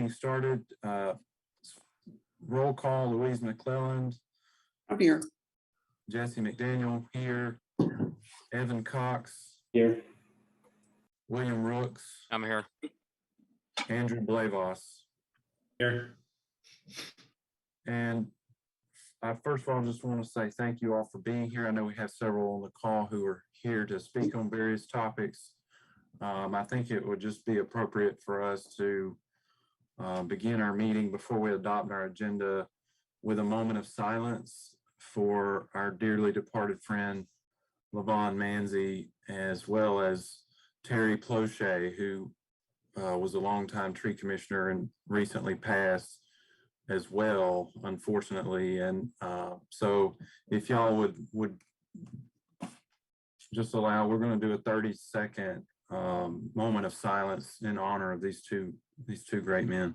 meeting started. Roll call, Louise McClelland. I'm here. Jesse McDaniel here. Evan Cox. Here. William Rooks. I'm here. Andrew Blavos. Here. And I first of all just want to say thank you all for being here. I know we have several on the call who are here to speak on various topics. I think it would just be appropriate for us to begin our meeting before we adopt our agenda with a moment of silence for our dearly departed friend, Levon Manzi, as well as Terry Plochet, who was a longtime tree commissioner and recently passed as well, unfortunately. And so if y'all would just allow, we're going to do a 30-second moment of silence in honor of these two great men.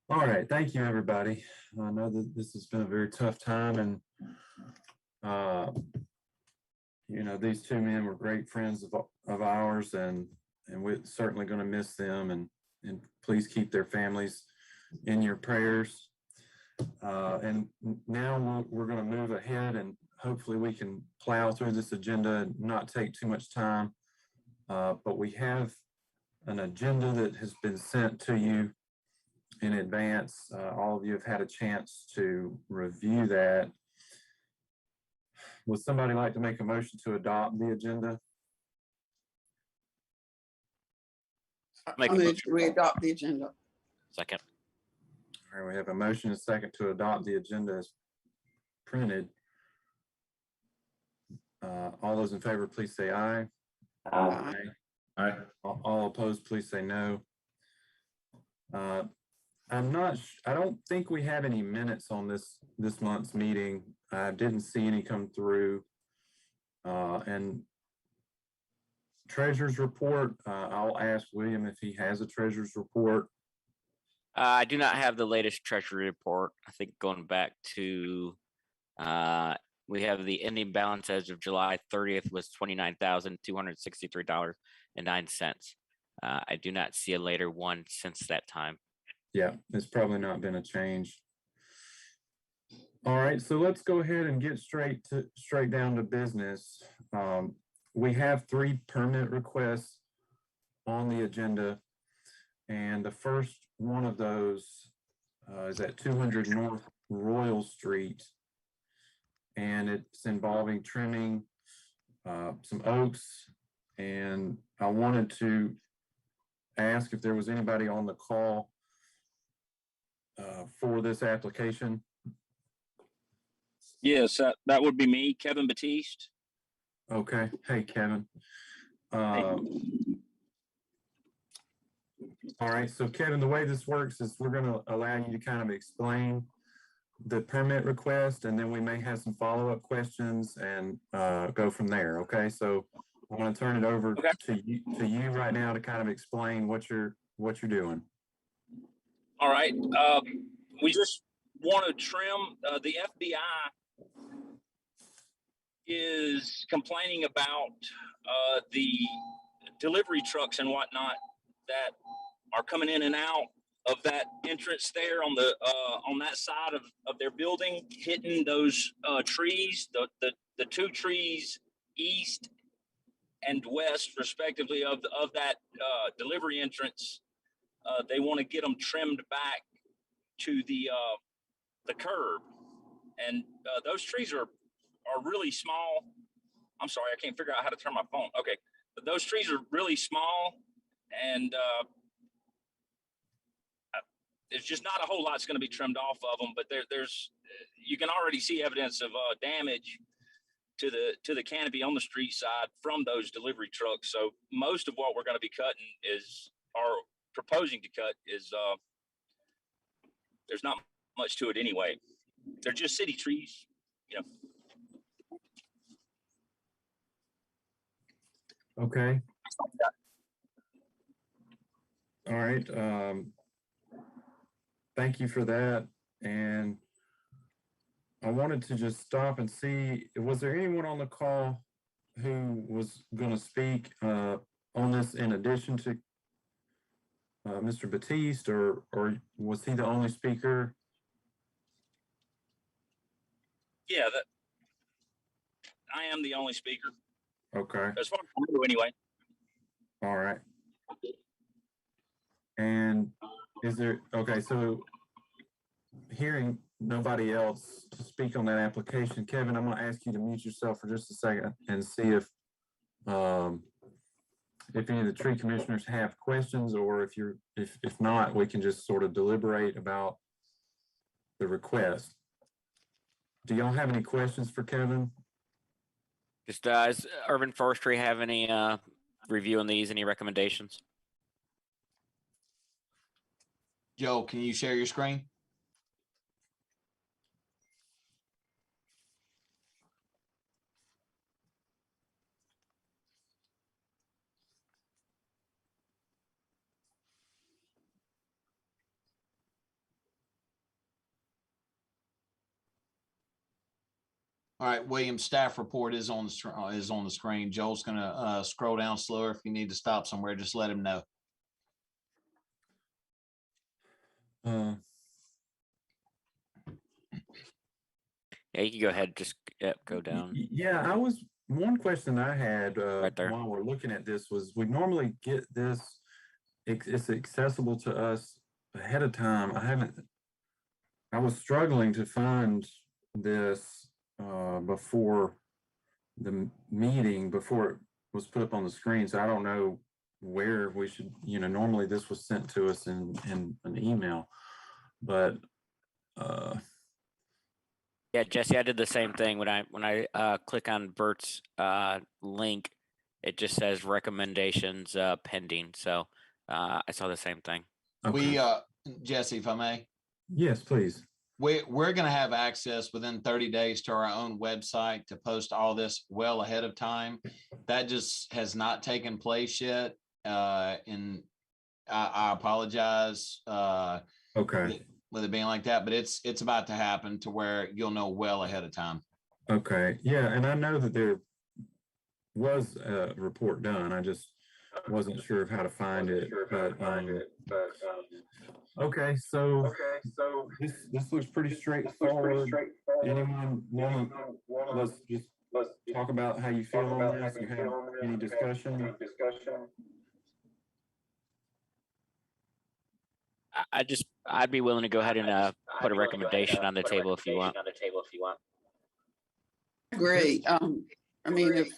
All right, thank you, everybody. I know that this has been a very tough time, and you know, these two men were great friends of ours, and we're certainly going to miss them. And please keep their families in your prayers. And now we're going to move ahead, and hopefully we can plow through this agenda and not take too much time. But we have an agenda that has been sent to you in advance. All of you have had a chance to review that. Would somebody like to make a motion to adopt the agenda? I'm going to re-adopt the agenda. Second. All right, we have a motion and a second to adopt the agenda as printed. All those in favor, please say aye. Aye. Aye. All opposed, please say no. I don't think we have any minutes on this month's meeting. I didn't see any come through. And treasurer's report, I'll ask William if he has a treasurer's report. I do not have the latest treasury report. I think going back to, we have the ending balance as of July 30th was $29,263.09. I do not see a later one since that time. Yeah, it's probably not been a change. All right, so let's go ahead and get straight down to business. We have 3 permit requests on the agenda, and the first one of those is at 200 North Royal Street, and it's involving trimming some oaks. And I wanted to ask if there was anybody on the call for this application. Yes, that would be me, Kevin Batiste. Okay. Hey, Kevin. All right. So, Kevin, the way this works is we're going to allow you to kind of explain the permit request, and then we may have some follow-up questions and go from there. Okay. So I'm going to turn it over to you right now to kind of explain what you're doing. All right. We just want to trim. The FBI is complaining about the delivery trucks and whatnot that are coming in and out of that entrance there on the on that side of their building, hitting those trees, the 2 trees east and west respectively of that delivery entrance. They want to get them trimmed back to the curb, and those trees are really small. I'm sorry, I can't figure out how to turn my phone. Okay, but those trees are really small, and there's just not a whole lot's going to be trimmed off of them, but there's you can already see evidence of damage to the canopy on the street side from those delivery trucks. So most of what we're going to be cutting or proposing to cut is there's not much to it anyway. They're just city trees, you know. Okay. All right. Thank you for that. And I wanted to just stop and see, was there anyone on the call who was going to speak on this in addition to Mr. Batiste, or was he the only speaker? Yeah, I am the only speaker. Okay. As far as I know, anyway. All right. And is there, okay, so hearing nobody else to speak on that application, Kevin, I'm going to ask you to mute yourself for just a second and see if any of the tree commissioners have questions, or if not, we can just sort of deliberate about the request. Do y'all have any questions for Kevin? Just does Urban Forestry have any review on these? Any recommendations? Joe, can you share your screen? All right, William, staff report is on the screen. Joel's gonna scroll down slower. If you need to stop somewhere, just let him know. Yeah, you can go ahead. Just go down. Yeah, one question I had Right there. while we're looking at this was, we normally get this, it's accessible to us ahead of time. I was struggling to find this before the meeting, before it was put up on the screen. So I don't know where we should, normally this was sent to us in an email, but Yeah, Jesse, I did the same thing when I click on Bert's link. It just says recommendations pending. So I saw the same thing. okay. Jesse, if I may. Yes, please. We're going to have access within 30 days to our own website to post all this well ahead of time. That just has not taken place yet. And I apologize. Okay. With it being like that, but it's about to happen to where you'll know well ahead of time. Okay. Yeah. And I know that there was a report done. I just wasn't sure of how to find it. Okay. So this looks pretty straightforward. Anyone want to, let's talk about how you feel on this. You have any discussion? I'd be willing to go ahead and put a recommendation on the table if you want. Great. I mean, if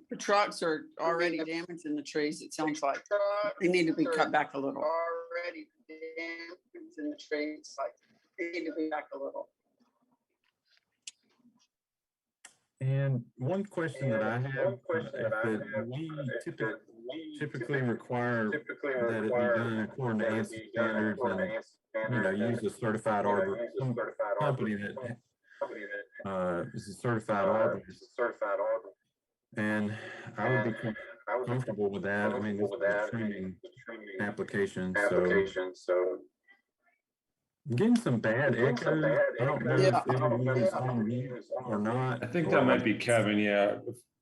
the trucks are already damaged in the trees, it sounds like they need to be cut back a little. Already damaged in the trees, like they need to be back a little. And one question that I have, that we typically require that it be done according to ANSI standards, and use a certified arbor, some company that is a certified arborist. And I would be comfortable with that. I mean, this is a training application, so I'm getting some bad echo. I don't know if everyone's on mute or not. I think that might be Kevin. Yeah.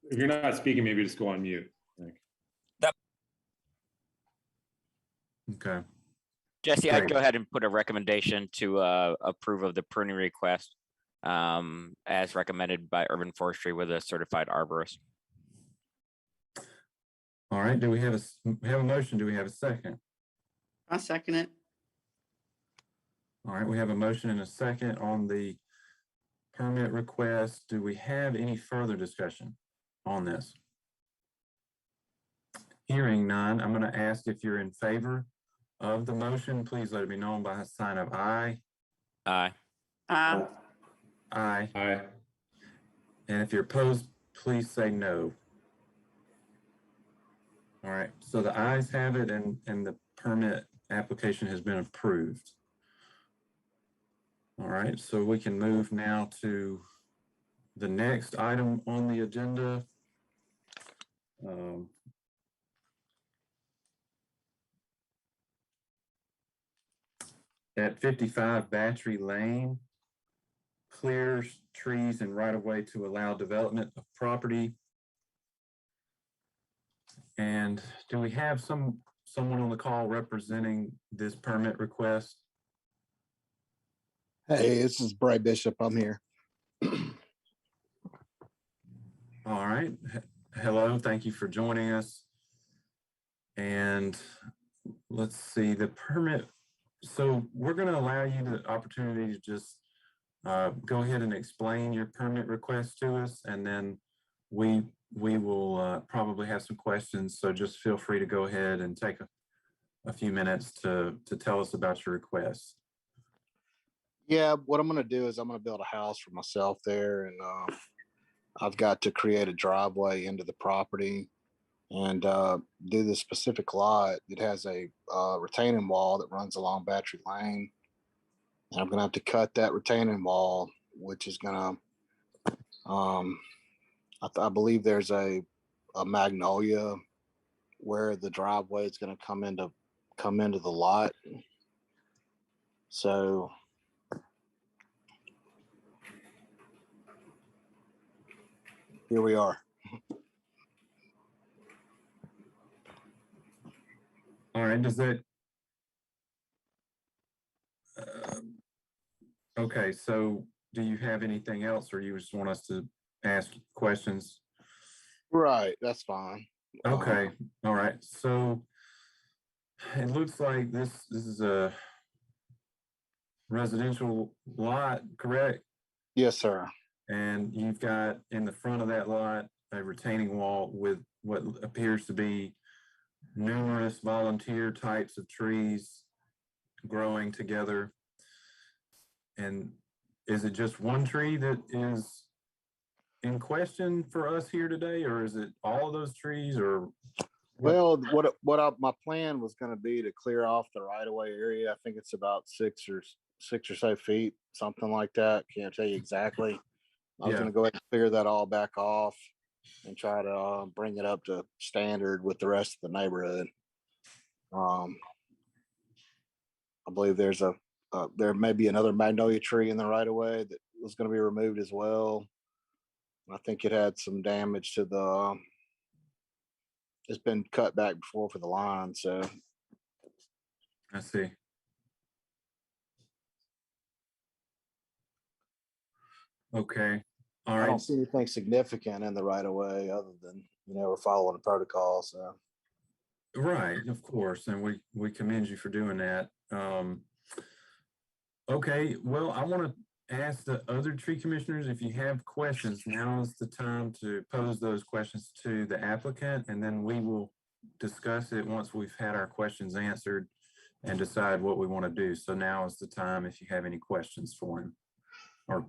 If you're not speaking, maybe just go on mute. Okay. Jesse, Great. I'd go ahead and put a recommendation to approve of the pruning request as recommended by Urban Forestry with a certified arborist. All right. Do we have a motion? Do we have a second? I second it. All right. We have a motion and a second on the permit request. Do we have any further discussion on this? Hearing none, I'm going to ask if you're in favor of the motion, please let it be known by a sign of aye. Aye. Um, Aye. Aye. And if you're opposed, please say no. All right, so the ayes have it and the permit application has been approved. All right, so we can move now to the next item on the agenda. At 55 Battery Lane, clears trees and right of way to allow development of property. And do we have someone on the call representing this permit request? Hey, this is Bray Bishop. I'm here. All right. Hello, thank you for joining us. And let's see, the permit. So we're going to allow you the opportunity to just go ahead and explain your permit request to us, and then we will probably have some questions. So just feel free to go ahead and take a few minutes to tell us about your request. Yeah, what I'm going to do is I'm going to build a house for myself there, and I've got to create a driveway into the property and do the specific lot. It has a retaining wall that runs along Battery Lane, and I'm going to have to cut that retaining wall, which is going to, I believe there's a magnolia where the driveway is going to come into the lot. So here we are. All right, does that, okay, so do you have anything else, or you just want us to ask questions? Right, that's fine. Okay, all right, so it looks like this is a residential lot, correct? Yes, sir. And you've got in the front of that lot a retaining wall with what appears to be numerous volunteer types of trees growing together. And is it just one tree that is in question for us here today, or is it all of those trees, or? Well, my plan was going to be to clear off the right of way area. I think it's about six or so feet, something like that. Can't tell you exactly. I was Yeah. going to go ahead and clear that all back off and try to bring it up to standard with the rest of the neighborhood. I believe there may be another magnolia tree in the right of way that was going to be removed as well. I think it had some damage to the. It's been cut back before for the line, so. I see. Okay. All I right. don't see anything significant in the right of way other than, we're following the protocol. So. Right, of course. And we commend you for doing that. Okay, well, I want to ask the other tree commissioners, if you have questions, now is the time to pose those questions to the applicant, and then we will discuss it once we've had our questions answered and decide what we want to do. So now is the time if you have any questions for him or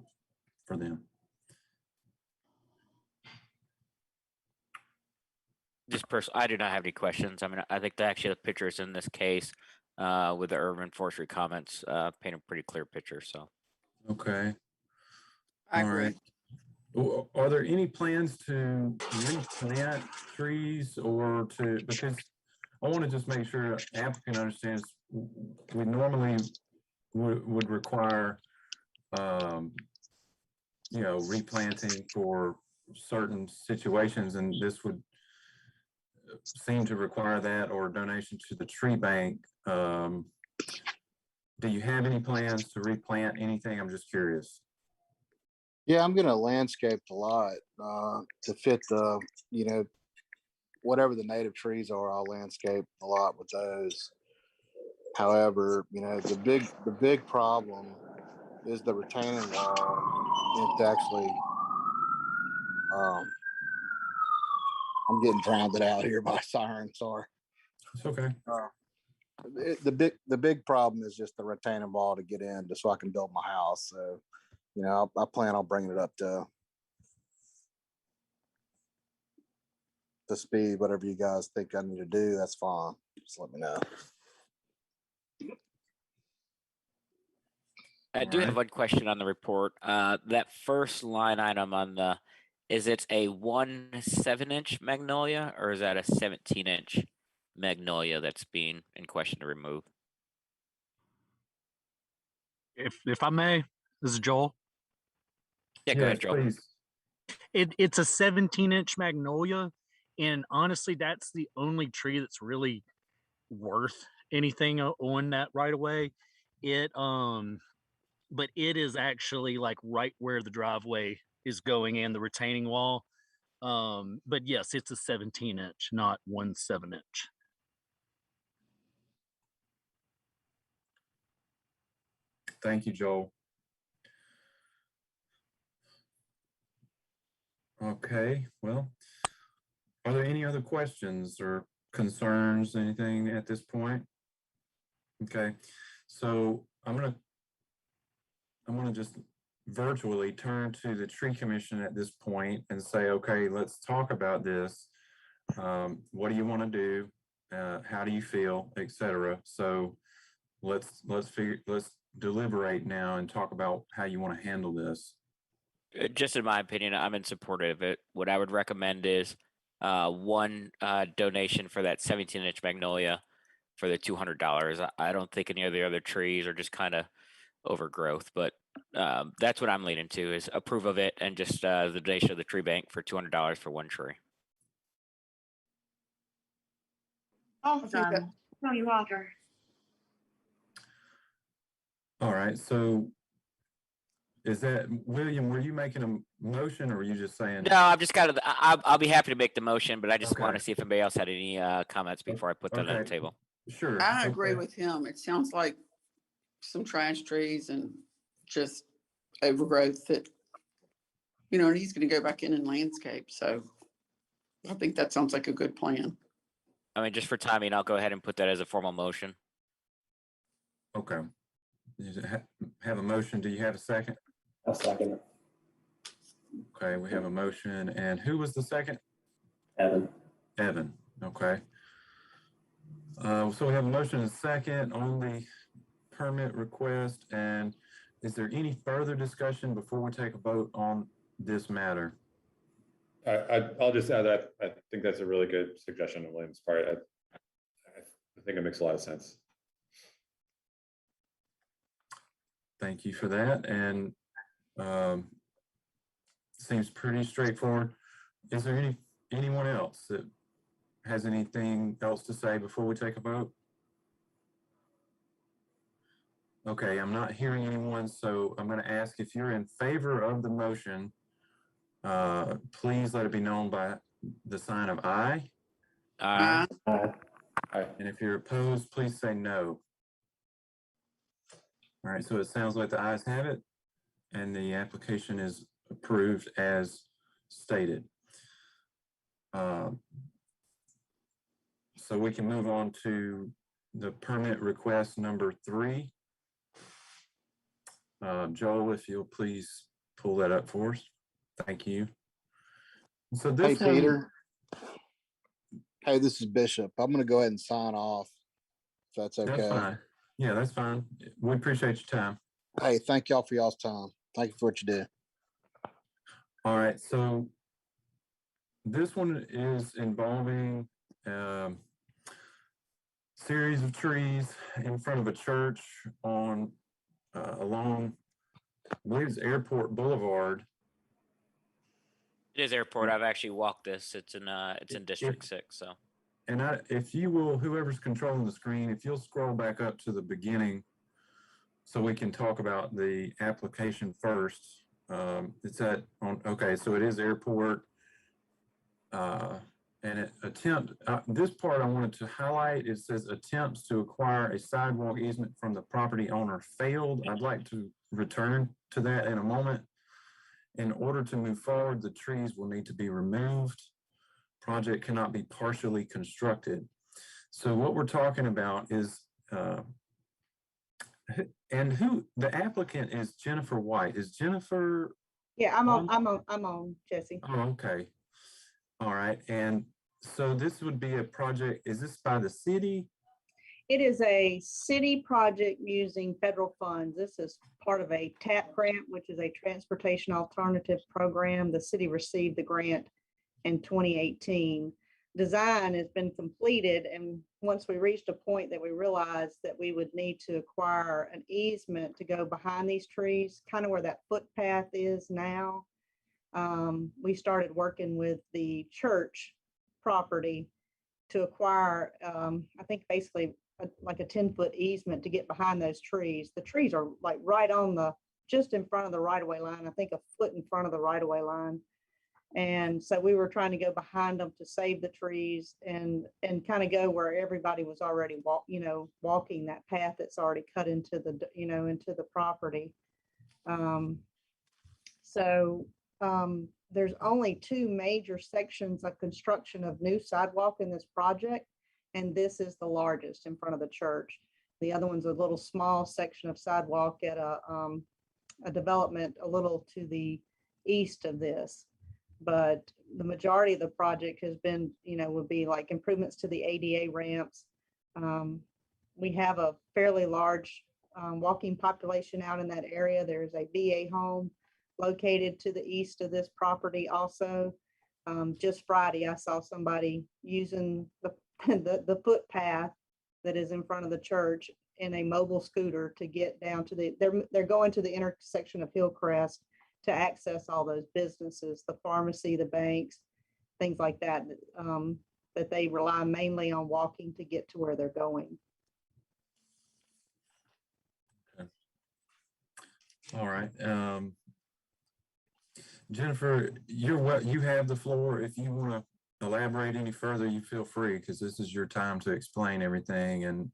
for them. I do not have any questions. I mean, I think actually the pictures in this case with the urban forestry comments paint a pretty clear picture. So, okay. I All agree. right. Are there any plans to replant trees or because I want to just make sure applicant understands we normally would require, replanting for certain situations, and this would seem to require that, or donation to the tree bank. Do you have any plans to replant anything? I'm just curious. Yeah, I'm going to landscape the lot to fit the, whatever the native trees are, I'll landscape the lot with those. However, the big problem is the retaining wall. It's actually, I'm getting drowned out here by siren. Sorry. It's okay. The big problem is just the retaining wall to get in, just so I can build my house. So, I plan on bringing it up to the speed, whatever you guys think I need to do. That's fine. Just let me know. I do have one question on the report. That first line item on is it a 1 7-inch magnolia or is that a 17-inch magnolia that's being in question to remove? If I may, this is Joel. Yeah, go Yes, ahead, Joel. please. It's a 17-inch magnolia, and honestly, that's the only tree that's really worth anything on that right away. But it is actually like right where the driveway is going and the retaining wall. But yes, it's a 17-inch, not 1 7-inch. Thank you, Joel. Okay, well, are there any other questions or concerns, anything at this point? Okay, so I'm gonna just virtually turn to the tree commission at this point and say, okay, let's talk about this. What do you want to do? How do you feel, etc. So let's deliberate now and talk about how you want to handle this. Just in my opinion, I'm in support of it. What I would recommend is one donation for that 17-inch magnolia for the $200. I don't think any of the other trees are just kind of overgrowth, but that's what I'm leaning to is approve of it and just the donation of the tree bank for $200 for one tree. Awesome. Tony Walker. All right, so is that, William, were you making a motion or were you just saying? No, I'm just kind of, I'll be happy to make the motion, but I just want to Okay. see if anybody else had any comments before I put that on the Okay. table. Sure. I agree okay. with him. It sounds like some trash trees and just overgrowth that, and he's going to go back in and landscape. So I think that sounds like a good plan. I mean, just for timing, I'll go ahead and put that as a formal motion. Okay. You have a motion. Do you have a second? I'll second it. Okay, we have a motion. And who was the second? Evan. Evan. Okay. So we have a motion and a second on the permit request. And is there any further discussion before we take a vote on this matter? I'll just add that I think that's a really good suggestion on William's part. I think it makes a lot of sense. Thank you for that. And seems pretty straightforward. Is there anyone else that has anything else to say before we take a vote? Okay, I'm not hearing anyone, so I'm going to ask if you're in favor of the motion, please let it be known by the sign of aye. Aye. And if you're opposed, please say no. All right, so it sounds like the ayes have it, and the application is approved as stated. So we can move on to the permit request number 3. Joel, if you'll please pull that up for us. Thank you. So this Hey, Peter. Hey, this is Bishop. I'm going to go ahead and sign off, if that's okay. That's fine. Yeah, that's fine. We appreciate your time. Hey, thank y'all for y'all's time. Thank you for what you do. All right, so this one is involving series of trees in front of a church on along, I believe it's Airport Boulevard. It is airport. I've actually walked this. It's in District 6. So. And if you will, whoever's controlling the screen, if you'll scroll back up to the beginning so we can talk about the application first. Okay, so it is airport. And this part I wanted to highlight, it says attempts to acquire a sidewalk easement from the property owner failed. I'd like to return to that in a moment. In order to move forward, the trees will need to be removed. Project cannot be partially constructed. So what we're talking about is And who, the applicant is Jennifer White. Is Jennifer? Yeah, I'm on, Jesse. Oh, okay. All right. And so this would be a project, is this by the city? It is a city project using federal funds. This is part of a TAP grant, which is a transportation alternative program. The city received the grant in 2018. Design has been completed, and once we reached a point that we realized that we would need to acquire an easement to go behind these trees, kind of where that footpath is now, we started working with the church property to acquire, I think basically like a 10-foot easement to get behind those trees. The trees are like right on just in front of the right-of-way line, I think a foot in front of the right-of-way line. And so we were trying to go behind them to save the trees and kind of go where everybody was already walking that path that's already cut into into the property. There's only 2 major sections of construction of new sidewalk in this project, and this is the largest in front of the church. The other one's a little small section of sidewalk at a development a little to the east of this. But the majority of the project has been, would be like improvements to the ADA ramps. We have a fairly large walking population out in that area. There's a VA home located to the east of this property also. Just Friday, I saw somebody using the footpath that is in front of the church in a mobile scooter to get down to they're going to the intersection of Hillcrest to access all those businesses, the pharmacy, the banks, things like that, that they rely mainly on walking to get to where they're going. Okay. All right. Jennifer, you have the floor. If you want to elaborate any further, you feel free, because this is your time to explain everything. And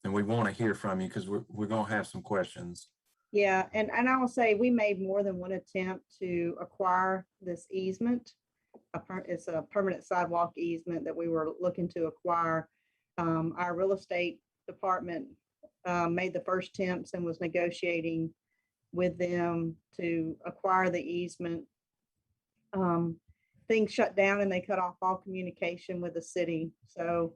we want to hear from you because we're going to have some questions. Yeah, and I will say we made more than one attempt to acquire this easement. It's a permanent sidewalk easement that we were looking to acquire. Our real estate department made the first attempts and was negotiating with them to acquire the easement. Things shut down and they cut off all communication with the city. So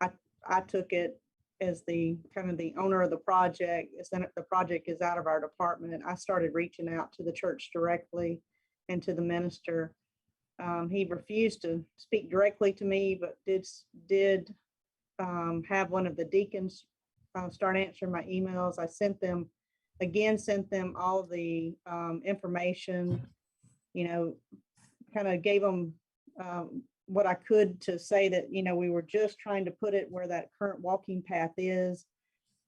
I took it as the kind of the owner of the project. The project is out of our department. I started reaching out to the church directly and to the minister. He refused to speak directly to me, but did have one of the deacons start answering my emails. I sent them all the information, kind of gave them what I could to say that, we were just trying to put it where that current walking path is,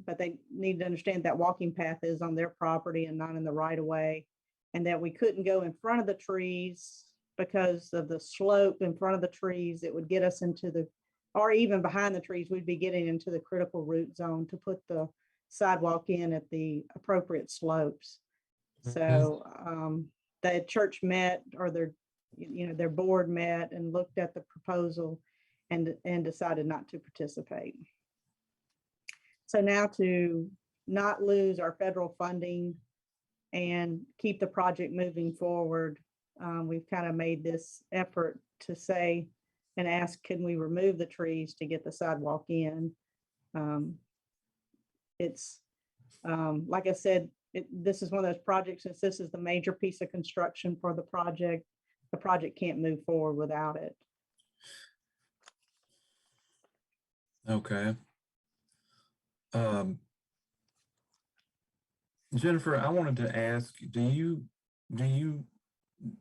but they need to understand that walking path is on their property and not in the right of way, and that we couldn't go in front of the trees because of the slope in front of the trees. It would get us or even behind the trees, we'd be getting into the critical root zone to put the sidewalk in at the appropriate slopes. So the church met, or their board met and looked at the proposal and decided not to participate. So now, to not lose our federal funding and keep the project moving forward, we've kind of made this effort to say and ask, can we remove the trees to get the sidewalk in? It's like I said, this is one of those projects, since this is the major piece of construction for the project can't move forward without it. Okay. Jennifer, I wanted to ask, do you,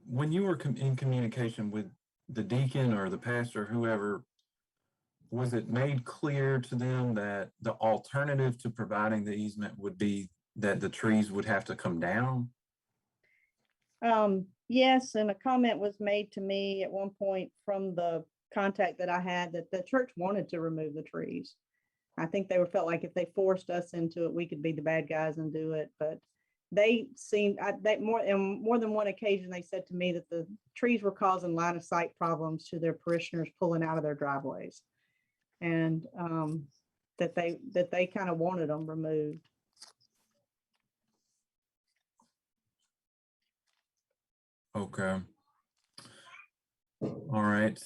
when you were in communication with the deacon or the pastor, whoever, was it made clear to them that the alternative to providing the easement would be that the trees would have to come down? Yes, and a comment was made to me at one point from the contact that I had that the church wanted to remove the trees. I think they felt like if they forced us into it, we could be the bad guys and do it. But they seemed, on more than one occasion, they said to me that the trees were causing line of sight problems to their parishioners pulling out of their driveways. And that they kind of wanted them removed. Okay. All right.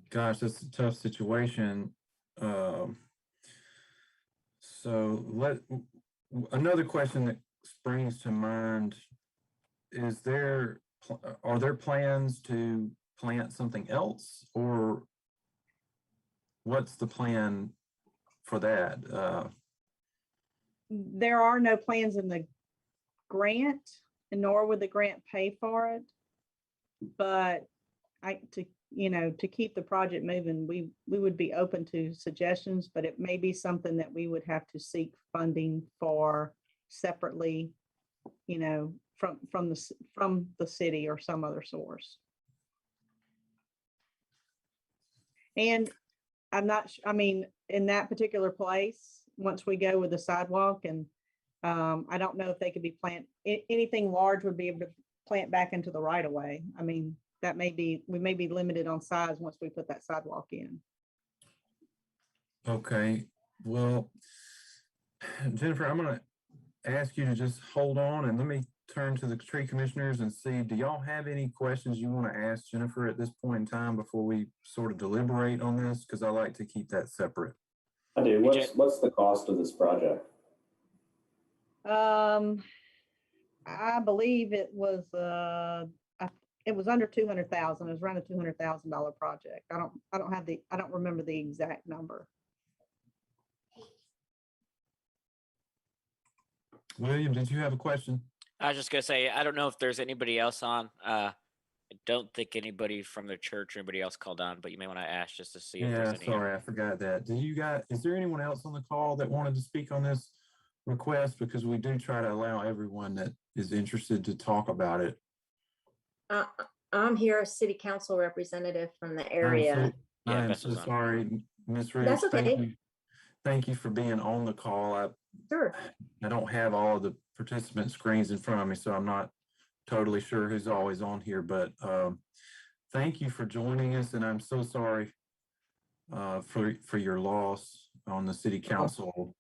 Gosh, that's a tough situation. So another question that springs to mind, are there plans to plant something else, or what's the plan for that? There are no plans in the grant, and nor would the grant pay for it. But to keep the project moving, we would be open to suggestions, but it may be something that we would have to seek funding for separately, from the city or some other source. And I'm not, in that particular place, once we go with the sidewalk, and I don't know if they could be anything large would be able to plant back into the right of way. We may be limited on size once we put that sidewalk in. Okay, well, Jennifer, I'm going to ask you to just hold on and let me turn to the tree commissioners and see, do y'all have any questions you want to ask Jennifer at this point in time before we sort of deliberate on this? Because I like to keep that separate. I do. What's the cost of this project? I believe it was under 200,000. It was around a $200,000 project. I don't remember the exact number. William, did you have a question? I was just gonna say, I don't know if there's anybody else on. I don't think anybody from the church or anybody else called on, but you may want to ask just to see if there's any. Sorry, I forgot that. Is there anyone else on the call that wanted to speak on this request? Because we do try to allow everyone that is interested to talk about it. I'm here, a city council representative from the area. I'm so sorry, Ms. Rich. That's okay. Thank you for being on the call. Sure. I don't have all of the participant screens in front of me, so I'm not totally sure who's always on here, but thank you for joining us, and I'm so sorry for your loss on the city council.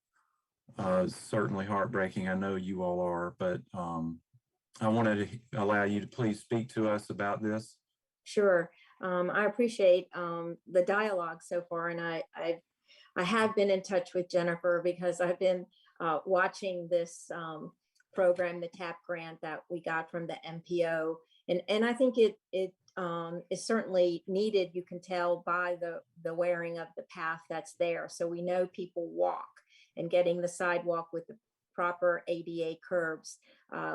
Certainly heartbreaking. I know you all are, but I wanted to allow you to please speak to us about this. Sure. I appreciate the dialogue so far, and I have been in touch with Jennifer because I've been watching this program, the TAP grant that we got from the MPO, and I think it is certainly needed. You can tell by the wearing of the path that's there, so we know people walk, and getting the sidewalk with the proper ADA curbs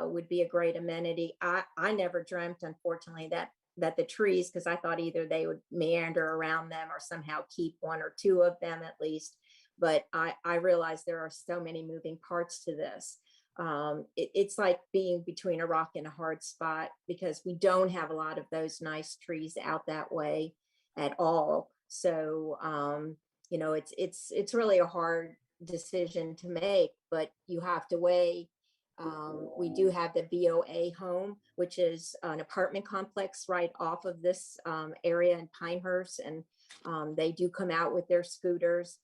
would be a great amenity. I never dreamt, unfortunately, that the trees, because I thought either they would meander around them or somehow keep one or two of them at least. But I realized there are so many moving parts to this. It's like being between a rock and a hard spot, because we don't have a lot of those nice trees out that way at all. So, it's really a hard decision to make, but you have to weigh. We do have the BOA home, which is an apartment complex right off of this area in Pinehurst, and they do come out with their scooters.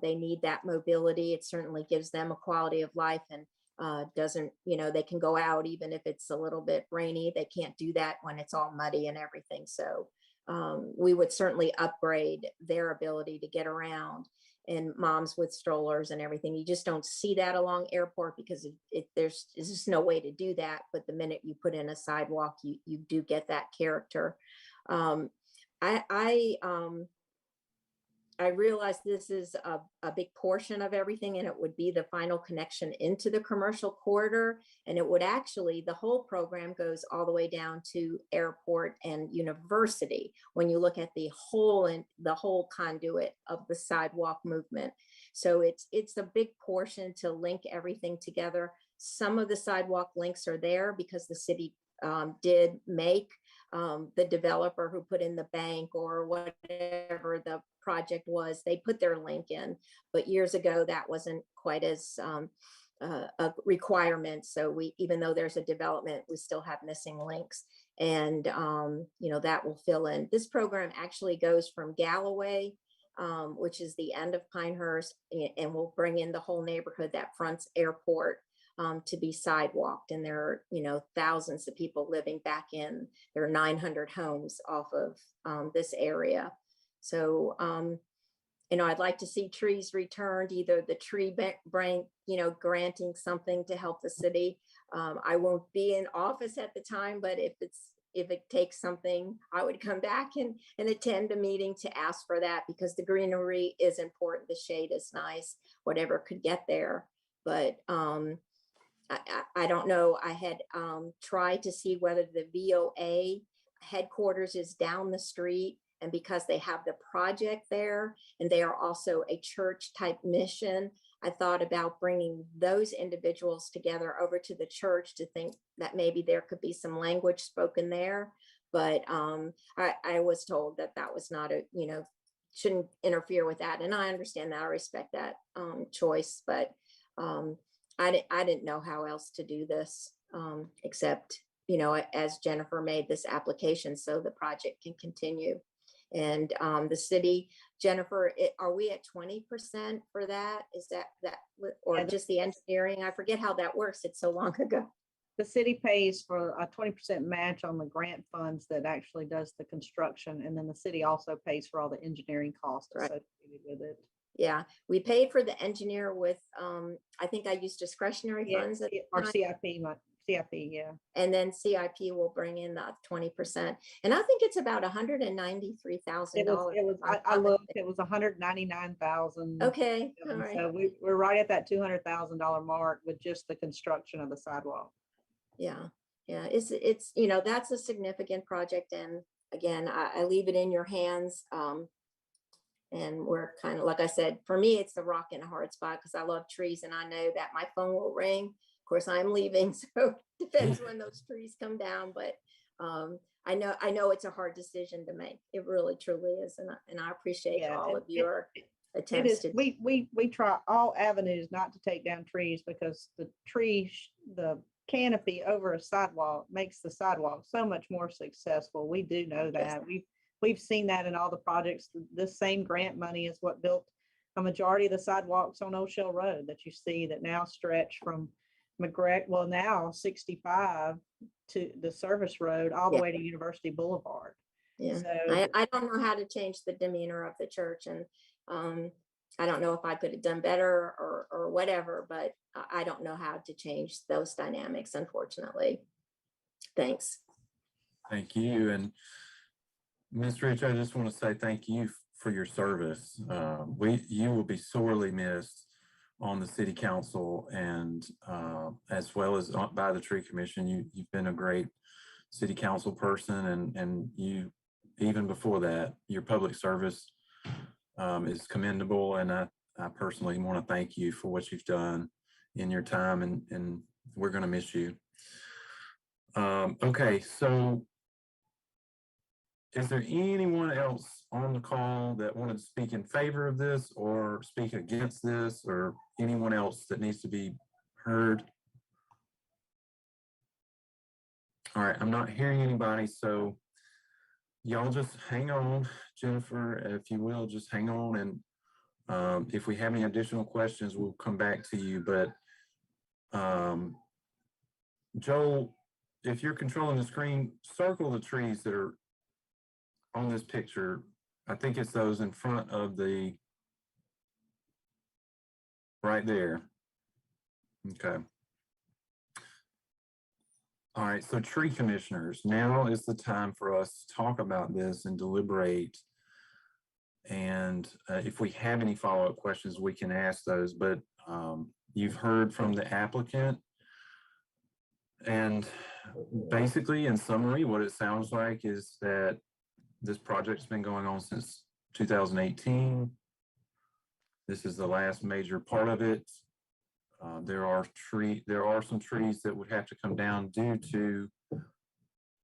They need that mobility. It certainly gives them a quality of life, and doesn't, they can go out even if it's a little bit rainy. They can't do that when it's all muddy and everything. So we would certainly upgrade their ability to get around, and moms with strollers and everything. You just don't see that along Airport because there's just no way to do that. But the minute you put in a sidewalk, you do get that character. I realize this is a big portion of everything, and it would be the final connection into the commercial corridor. And it would actually, the whole program goes all the way down to Airport and University when you look at the whole conduit of the sidewalk movement. So it's a big portion to link everything together. Some of the sidewalk links are there because the city did make the developer who put in the bank or whatever the project was, they put their link in, but years ago that wasn't quite as a requirement. So even though there's a development, we still have missing links, and that will fill in. This program actually goes from Galloway which is the end of Pinehurst, and will bring in the whole neighborhood that fronts airport to be sidewalked. And there are, thousands of people living back in. There are 900 homes off of this area. So, I'd like to see trees returned, either the tree bank, granting something to help the city. I won't be in office at the time, but if it takes something, I would come back and attend a meeting to ask for that, because the greenery is important. The shade is nice, whatever could get there. But I don't know. I had tried to see whether the VOA headquarters is down the street, and because they have the project there and they are also a church type mission, I thought about bringing those individuals together over to the church to think that maybe there could be some language spoken there. But I was told that was not shouldn't interfere with that. And I understand that. I respect that choice, but I didn't know how else to do this except, as Jennifer made this application so the project can continue. And the city, Jennifer, are we at 20% for that? Is that or just the engineering? I forget how that works. It's so long ago. The city pays for a 20% match on the grant funds that actually does the construction. And then the city also pays for all the engineering costs associated with it. Yeah, we paid for the engineer with, I think I used discretionary funds. Or CIP, yeah. And then CIP will bring in the 20%. And I think it's about $193,000. I looked, it was $199,000. Okay, all right. So we're right at that $200,000 mark with just the construction of the sidewalk. Yeah, it's that's a significant project. And again, I leave it in your hands. And we're kind of, like I said, for me, it's the rock in a hard spot because I love trees and I know that my phone will ring. Of course, I'm leaving, so it depends when those trees come down. But I know it's a hard decision to make. It really, truly is. And I appreciate all of your attempts. We try all avenues not to take down trees, because the canopy over a sidewalk makes the sidewalk so much more successful. We do know that. We've seen that in all the projects. This same grant money is what built a majority of the sidewalks on O'Shell Road that you see that now stretch from now 65 to the service road all the way to University Boulevard. Yeah, so, I don't know how to change the demeanor of the church, and I don't know if I could have done better or whatever, but I don't know how to change those dynamics, unfortunately. Thanks. Thank you. And Ms. Rich, I just want to say thank you for your service. You will be sorely missed on the city council, and as well as by the tree commission. You've been a great city council person, and you, even before that, your public service is commendable. And I personally want to thank you for what you've done in your time, and we're going to miss you. Okay, so is there anyone else on the call that wanted to speak in favor of this or speak against this, or anyone else that needs to be heard? All right, I'm not hearing anybody, so y'all just hang on. Jennifer, if you will, just hang on, and if we have any additional questions, we'll come back to you. But Joel, if you're controlling the screen, circle the trees that are on this picture. I think it's those in front of the, right there. Okay. All right, so tree commissioners, now is the time for us to talk about this and deliberate. And if we have any follow-up questions, we can ask those, but you've heard from the applicant. And basically, in summary, what it sounds like is that this project's been going on since 2018. This is the last major part of it. There are some trees that would have to come down due to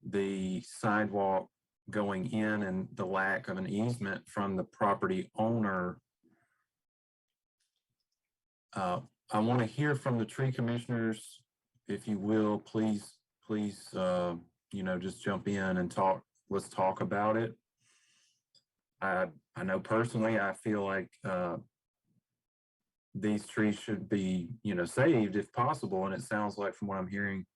the sidewalk going in and the lack of an easement from the property owner. I want to hear from the tree commissioners. If you will, please, just jump in and talk. Let's talk about it. I know personally, I feel like these trees should be, saved if possible. And it sounds like from what I'm hearing,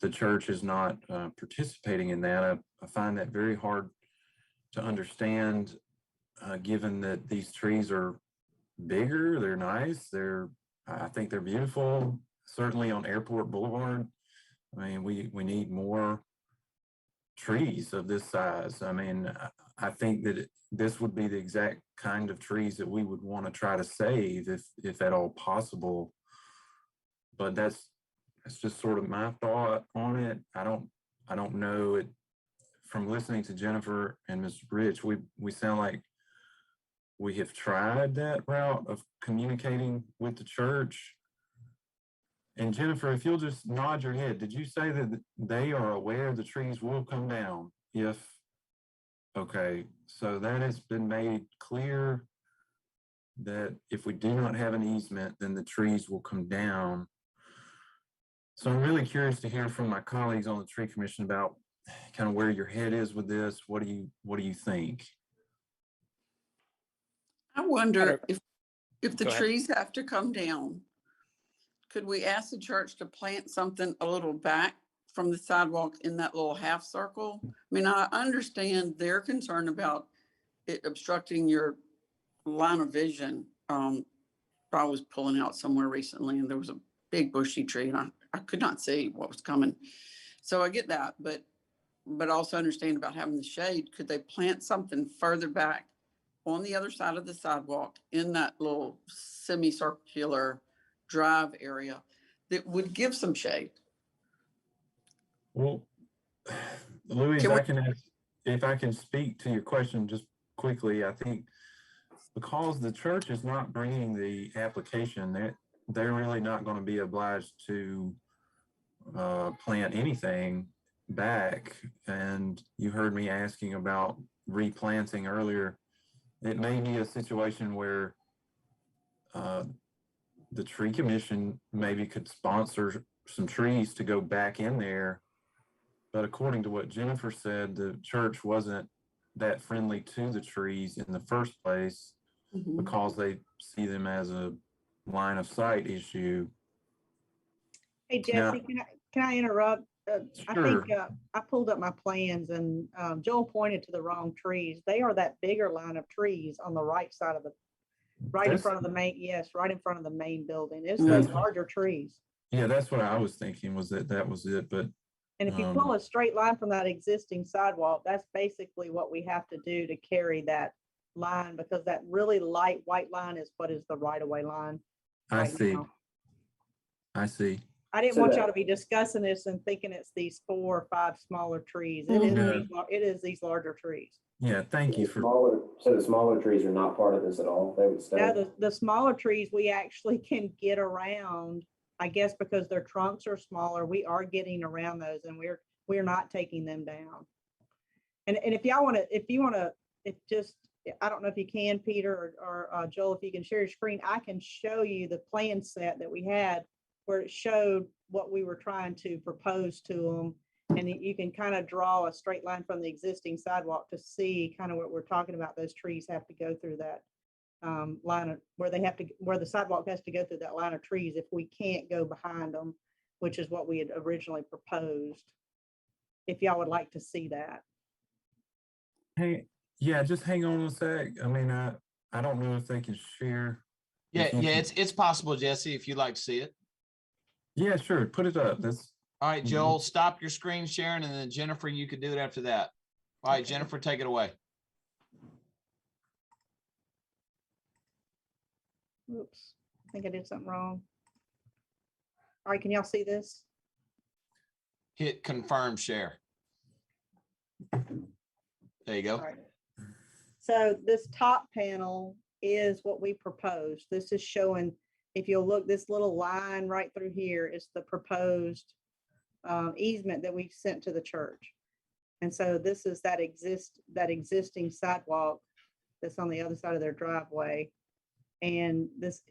the church is not participating in that. I find that very hard to understand, given that these trees are bigger, they're nice, I think they're beautiful, certainly on Airport Boulevard. I mean, we need more trees of this size. I mean, I think that this would be the exact kind of trees that we would want to try to save if at all possible. But that's just sort of my thought on it. I don't know it. From listening to Jennifer and Mr. Rich, we sound like we have tried that route of communicating with the church. And Jennifer, if you'll just nod your head, did you say that they are aware the trees will come down okay, so that has been made clear that if we do not have an easement, then the trees will come down. So I'm really curious to hear from my colleagues on the tree commission about kind of where your head is with this. What do you think? I wonder if the Go ahead. trees have to come down, could we ask the church to plant something a little back from the sidewalk in that little half circle? I mean, I understand their concern about it obstructing your line of vision. I was pulling out somewhere recently and there was a big bushy tree and I could not see what was coming. So I get that, but also understand about having the shade. Could they plant something further back on the other side of the sidewalk in that little semicircular drive area that would give some shade? Well, Louise, if I can speak to your question just quickly. I think because the church is not bringing the application, they're really not going to be obliged to plant anything back. And you heard me asking about replanting earlier. It may be a situation where the tree commission maybe could sponsor some trees to go back in there. But according to what Jennifer said, the church wasn't that friendly to the trees in the first place because they see them as a line of sight issue. Hey, Jesse, can I interrupt? I think Sure. I pulled up my plans and Joel pointed to the wrong trees. They are that bigger line of trees on the right side of the, in front of the main, yes, right in front of the main building. It's those larger trees. Yeah, that's what I was thinking, was that was it. But and if you pull a straight line from that existing sidewalk, that's basically what we have to do to carry that line, because that really light white line is what is the right-of-way line. I see. I see. I didn't want y'all to be discussing this and thinking it's these 4 or 5 smaller trees. It is these larger trees. Yeah, thank you for So the smaller trees are not part of this at all? They would stay? Now, the smaller trees, we actually can get around, I guess, because their trunks are smaller. We are getting around those and we're not taking them down. And if y'all want to, I don't know if you can, Peter or Joel, if you can share your screen, I can show you the plan set that we had where it showed what we were trying to propose to them. And you can kind of draw a straight line from the existing sidewalk to see kind of what we're talking about. Those trees have to go through that line of where the sidewalk has to go through that line of trees if we can't go behind them, which is what we had originally proposed. If y'all would like to see that. Hey, yeah, just hang on a sec. I mean, I don't know if they can share. Yeah, it's possible, Jesse, if you'd like to see it. Yeah, sure. Put it up. All right, Joel, stop your screen sharing, and then Jennifer, you could do it after that. All right, Jennifer, take it away. Oops, I think I did something wrong. All right, can y'all see this? Hit confirm share. There you go. All right. So this top panel is what we proposed. This is showing, if you'll look, this little line right through here is the proposed easement that we've sent to the church. And so this is that existing sidewalk that's on the other side of their driveway. And this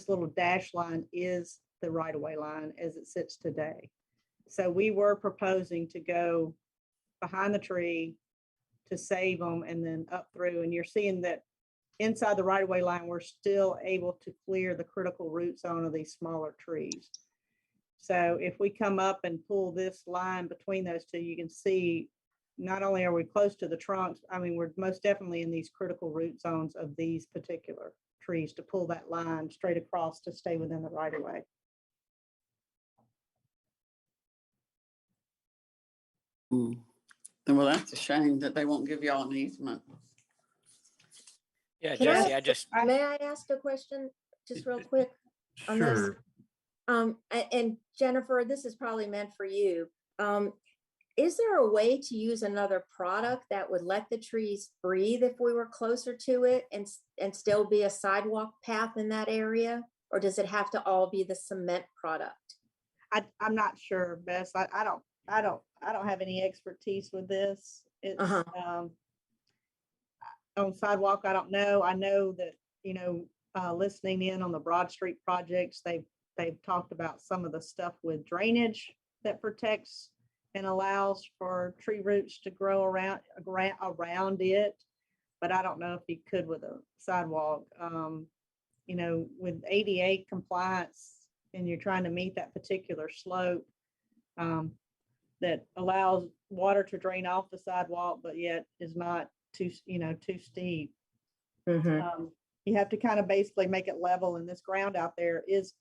little dash line is the right-of-way line as it sits today. So we were proposing to go behind the tree to save them and then up through. And you're seeing that inside the right of way line, we're still able to clear the critical root zone of these smaller trees. So if we come up and pull this line between those two, you can see not only are we close to the trunks, I mean, we're most definitely in these critical root zones of these particular trees to pull that line straight across to stay within the right of way. Well, that's a shame that they won't give y'all an easement. Yeah, Can I Jesse, I ask- just, May I ask a question just real quick? On this? Sure. And Jennifer, this is probably meant for you. Is there a way to use another product that would let the trees breathe if we were closer to it and still be a sidewalk path in that area? Or does it have to all be the cement product? I'm not sure, Bess. I don't have any expertise with this. It's on sidewalk. I don't know. I know that, you know, listening in on the Broad Street projects, they've talked about some of the stuff with drainage that protects and allows for tree roots to grow around it. But I don't know if you could with a sidewalk. You know, with ADA compliance and you're trying to meet that particular slope that allows water to drain off the sidewalk, but yet is not too steep. You have to kind of basically make it level, and this ground out there is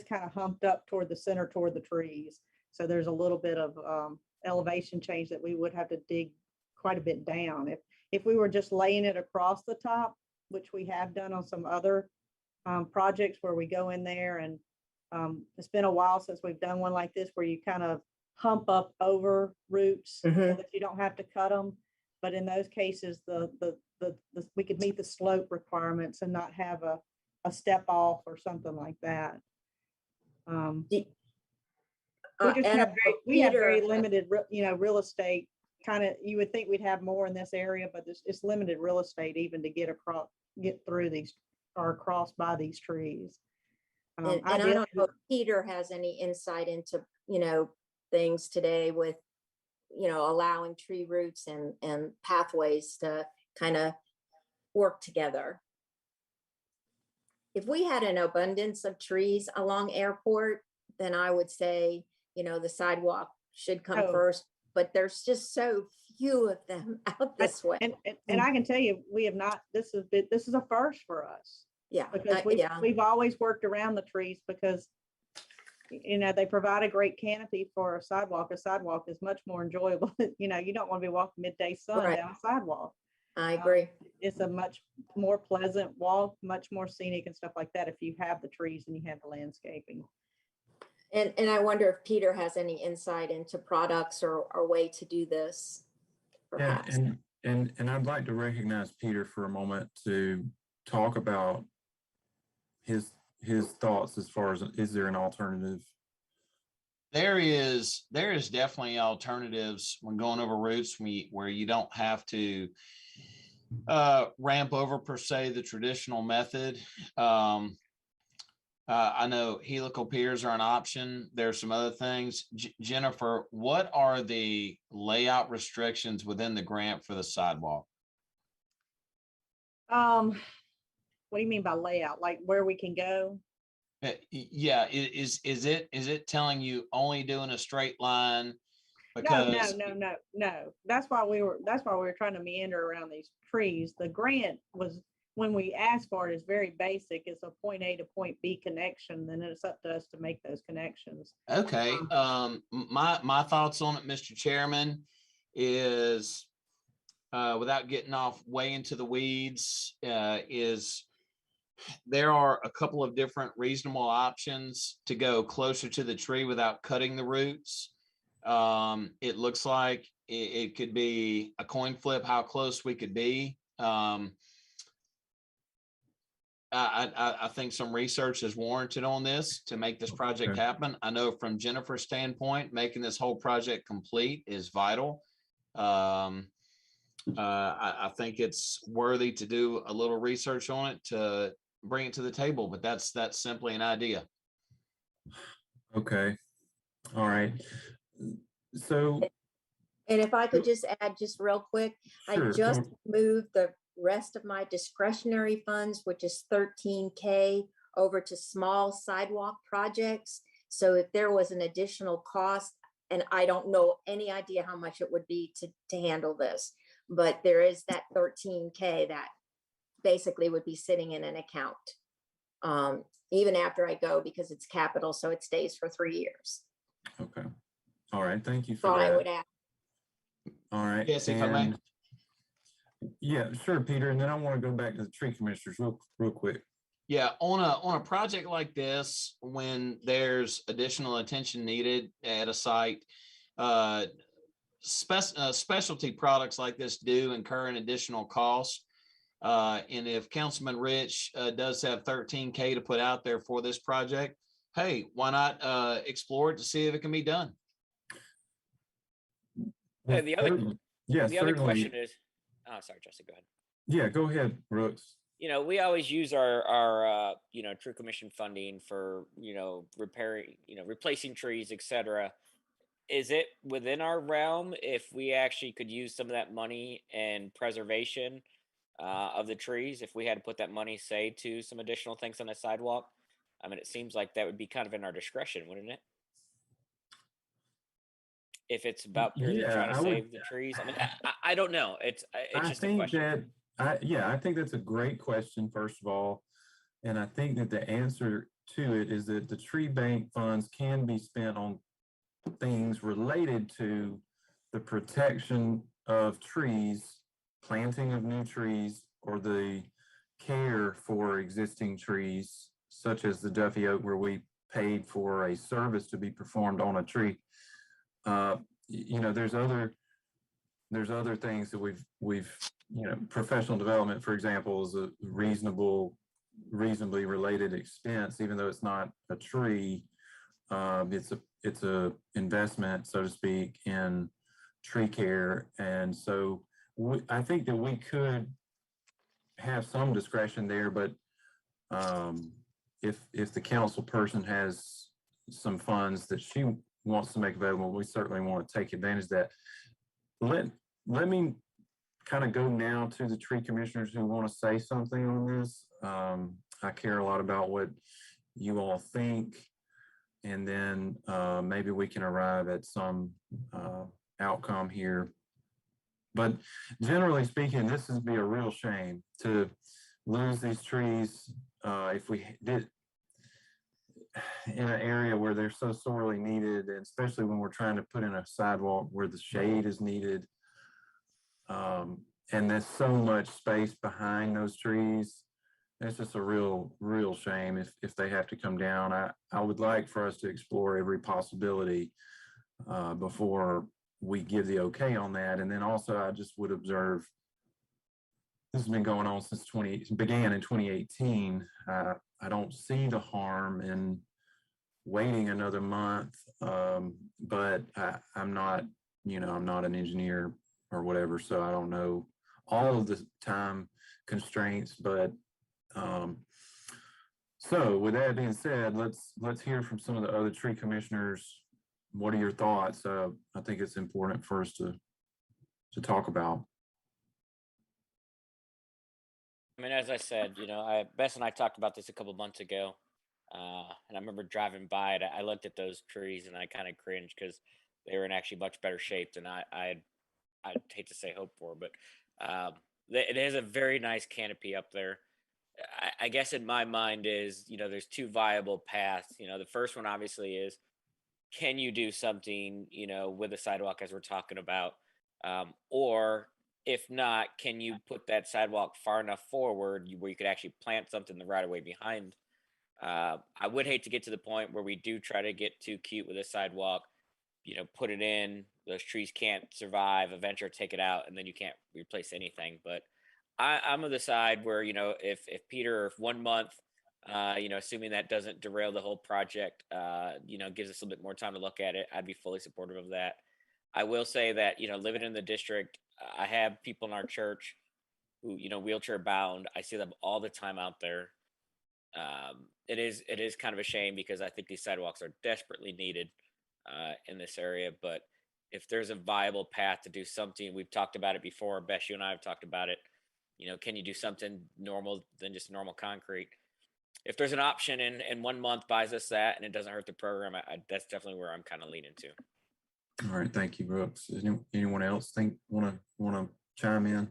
kind of humped up toward the center, toward the trees. So there's a little bit of elevation change that we would have to dig quite a bit down. If we were just laying it across the top, which we have done on some other projects where we go in there, and it's been a while since we've done one like this where you kind of hump up over roots so that you don't have to cut them. But in those cases, we could meet the slope requirements and not have a step off or something like that. We have very limited, real estate. Kind of, you would think we'd have more in this area, but it's limited real estate even to get through these or across by these trees. And I don't know if Peter has any insight into, things today with, allowing tree roots and pathways to kind of work together. If we had an abundance of trees along Airport, then I would say, the sidewalk should come first, but there's just so few of them out this way. And I can tell you, we have not, this is a first for us. Yeah. Because we've always worked around the trees because, they provide a great canopy for a sidewalk. A sidewalk is much more enjoyable. You don't want to be walking midday sun down a sidewalk. I agree. It's a much more pleasant walk, much more scenic and stuff like that if you have the trees and you have the landscaping. And I wonder if Peter has any insight into products or way to do this. Perhaps. Yeah, and I'd like to recognize Peter for a moment to talk about his thoughts as far as, is there an alternative? There is definitely alternatives when going over routes where you don't have to ramp over per se the traditional method. I know helical piers are an option. There's some other things. Jennifer, what are the layout restrictions within the grant for the sidewalk? What do you mean by layout? Like where we can go? Yeah, is it telling you only doing a straight line? Because No. That's why we were trying to meander around these trees. The grant was, when we asked for it, is very basic. It's a point A to point B connection. Then it's up to us to make those connections. Okay. My thoughts on it, Mr. Chairman, is without getting off way into the weeds, is there are a couple of different reasonable options to go closer to the tree without cutting the roots. It looks like it could be a coin flip how close we could be. I think some research is warranted on this to make this project happen. I know from Jennifer's standpoint, making this whole project complete is vital. I think it's worthy to do a little research on it to bring it to the table, but that's simply an idea. Okay. All right. So And if I could just add just real quick, I Sure. just moved the rest of my discretionary funds, which is 13K, over to small sidewalk projects. So if there was an additional cost, and I don't know any idea how much it would be to handle this, but there is that 13K that basically would be sitting in an account, even after I go, because it's capital, so it stays for 3 years. Okay. All right. Thank you So for I that. would add, All right. Yes, if I may. and- Yeah, sure, Peter. And then I want to go back to the tree commissioners real quick. Yeah, on a project like this, when there's additional attention needed at a site, specialty products like this do incur an additional cost. And if Councilman Rich does have 13K to put out there for this project, hey, why not explore it to see if it can be done? And the other Yeah, the other certainly. question is, oh, sorry, Justin, go ahead. Yeah, go ahead, Brooks. We always use our tree commission funding for, repairing, replacing trees, etc. Is it within our realm if we actually could use some of that money and preservation of the trees, if we had to put that money, say, to some additional things on the sidewalk? I mean, it seems like that would be kind of in our discretion, wouldn't it? If it's about purely Yeah, trying to I would- save the trees. I mean, I don't know. It's I just a think question. I think that's a great question, first of all. And I think that the answer to it is that the tree bank funds can be spent on things related to the protection of trees, planting of new trees, or the care for existing trees, such as the Duffy Oak, where we paid for a service to be performed on a tree. There's other things that we've professional development, for example, is a reasonably related expense, even though it's not a tree. It's a investment, so to speak, in tree care. And so I think that we could have some discretion there, but if the council person has some funds that she wants to make available, we certainly want to take advantage of that. Let me kind of go now to the tree commissioners who want to say something on this. I care a lot about what you all think, and then maybe we can arrive at some outcome here. But generally speaking, this would be a real shame to lose these trees if we did in an area where they're so sorely needed, and especially when we're trying to put in a sidewalk where the shade is needed. And there's so much space behind those trees. It's just a real shame if they have to come down. I would like for us to explore every possibility before we give the okay on that. And then also, I just would observe, this has been going on since began in 2018. I don't see the harm in waiting another month, but I'm not an engineer or whatever, so I don't know all of the time constraints. But so with that being said, let's hear from some of the other tree commissioners. What are your thoughts? I think it's important for us to talk about. I mean, as I said, Bess and I talked about this a couple months ago, and I remember driving by it. I looked at those trees and I kind of cringed because they were in actually much better shape than I'd hate to say hope for, but it has a very nice canopy up there. I guess in my mind is, there's two viable paths. The first one obviously is, can you do something, with the sidewalk as we're talking about? Or if not, can you put that sidewalk far enough forward where you could actually plant something the right of way behind? I would hate to get to the point where we do try to get too cute with a sidewalk, put it in, those trees can't survive, eventually take it out, and then you can't replace anything. But I'm of the side where, if Peter, if 1 month, assuming that doesn't derail the whole project, gives us a little bit more time to look at it, I'd be fully supportive of that. I will say that, living in the district, I have people in our church who, wheelchair bound. I see them all the time out there. It is kind of a shame because I think these sidewalks are desperately needed in this area. But if there's a viable path to do something, we've talked about it before. Bess, you and I have talked about it. Can you do something normal than just normal concrete? If there's an option and 1 month buys us that and it doesn't hurt the program, that's definitely where I'm kind of leaning to. All right, thank you, Brooks. Anyone else want to chime in?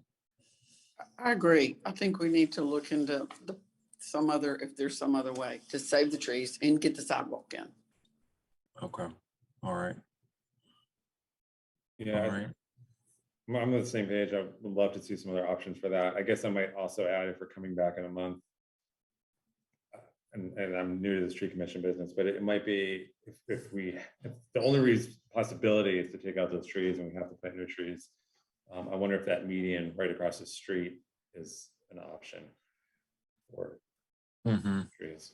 I agree. I think we need to look into if there's some other way to save the trees and get the sidewalk in. Okay. All right. Yeah, All right. I'm on the same page. I would love to see some other options for that. I guess I might also add, if we're coming back in a month, and I'm new to this tree commission business, but it might be if the only possibility is to take out those trees and we have to plant new trees. I wonder if that median right across the street is an option for trees.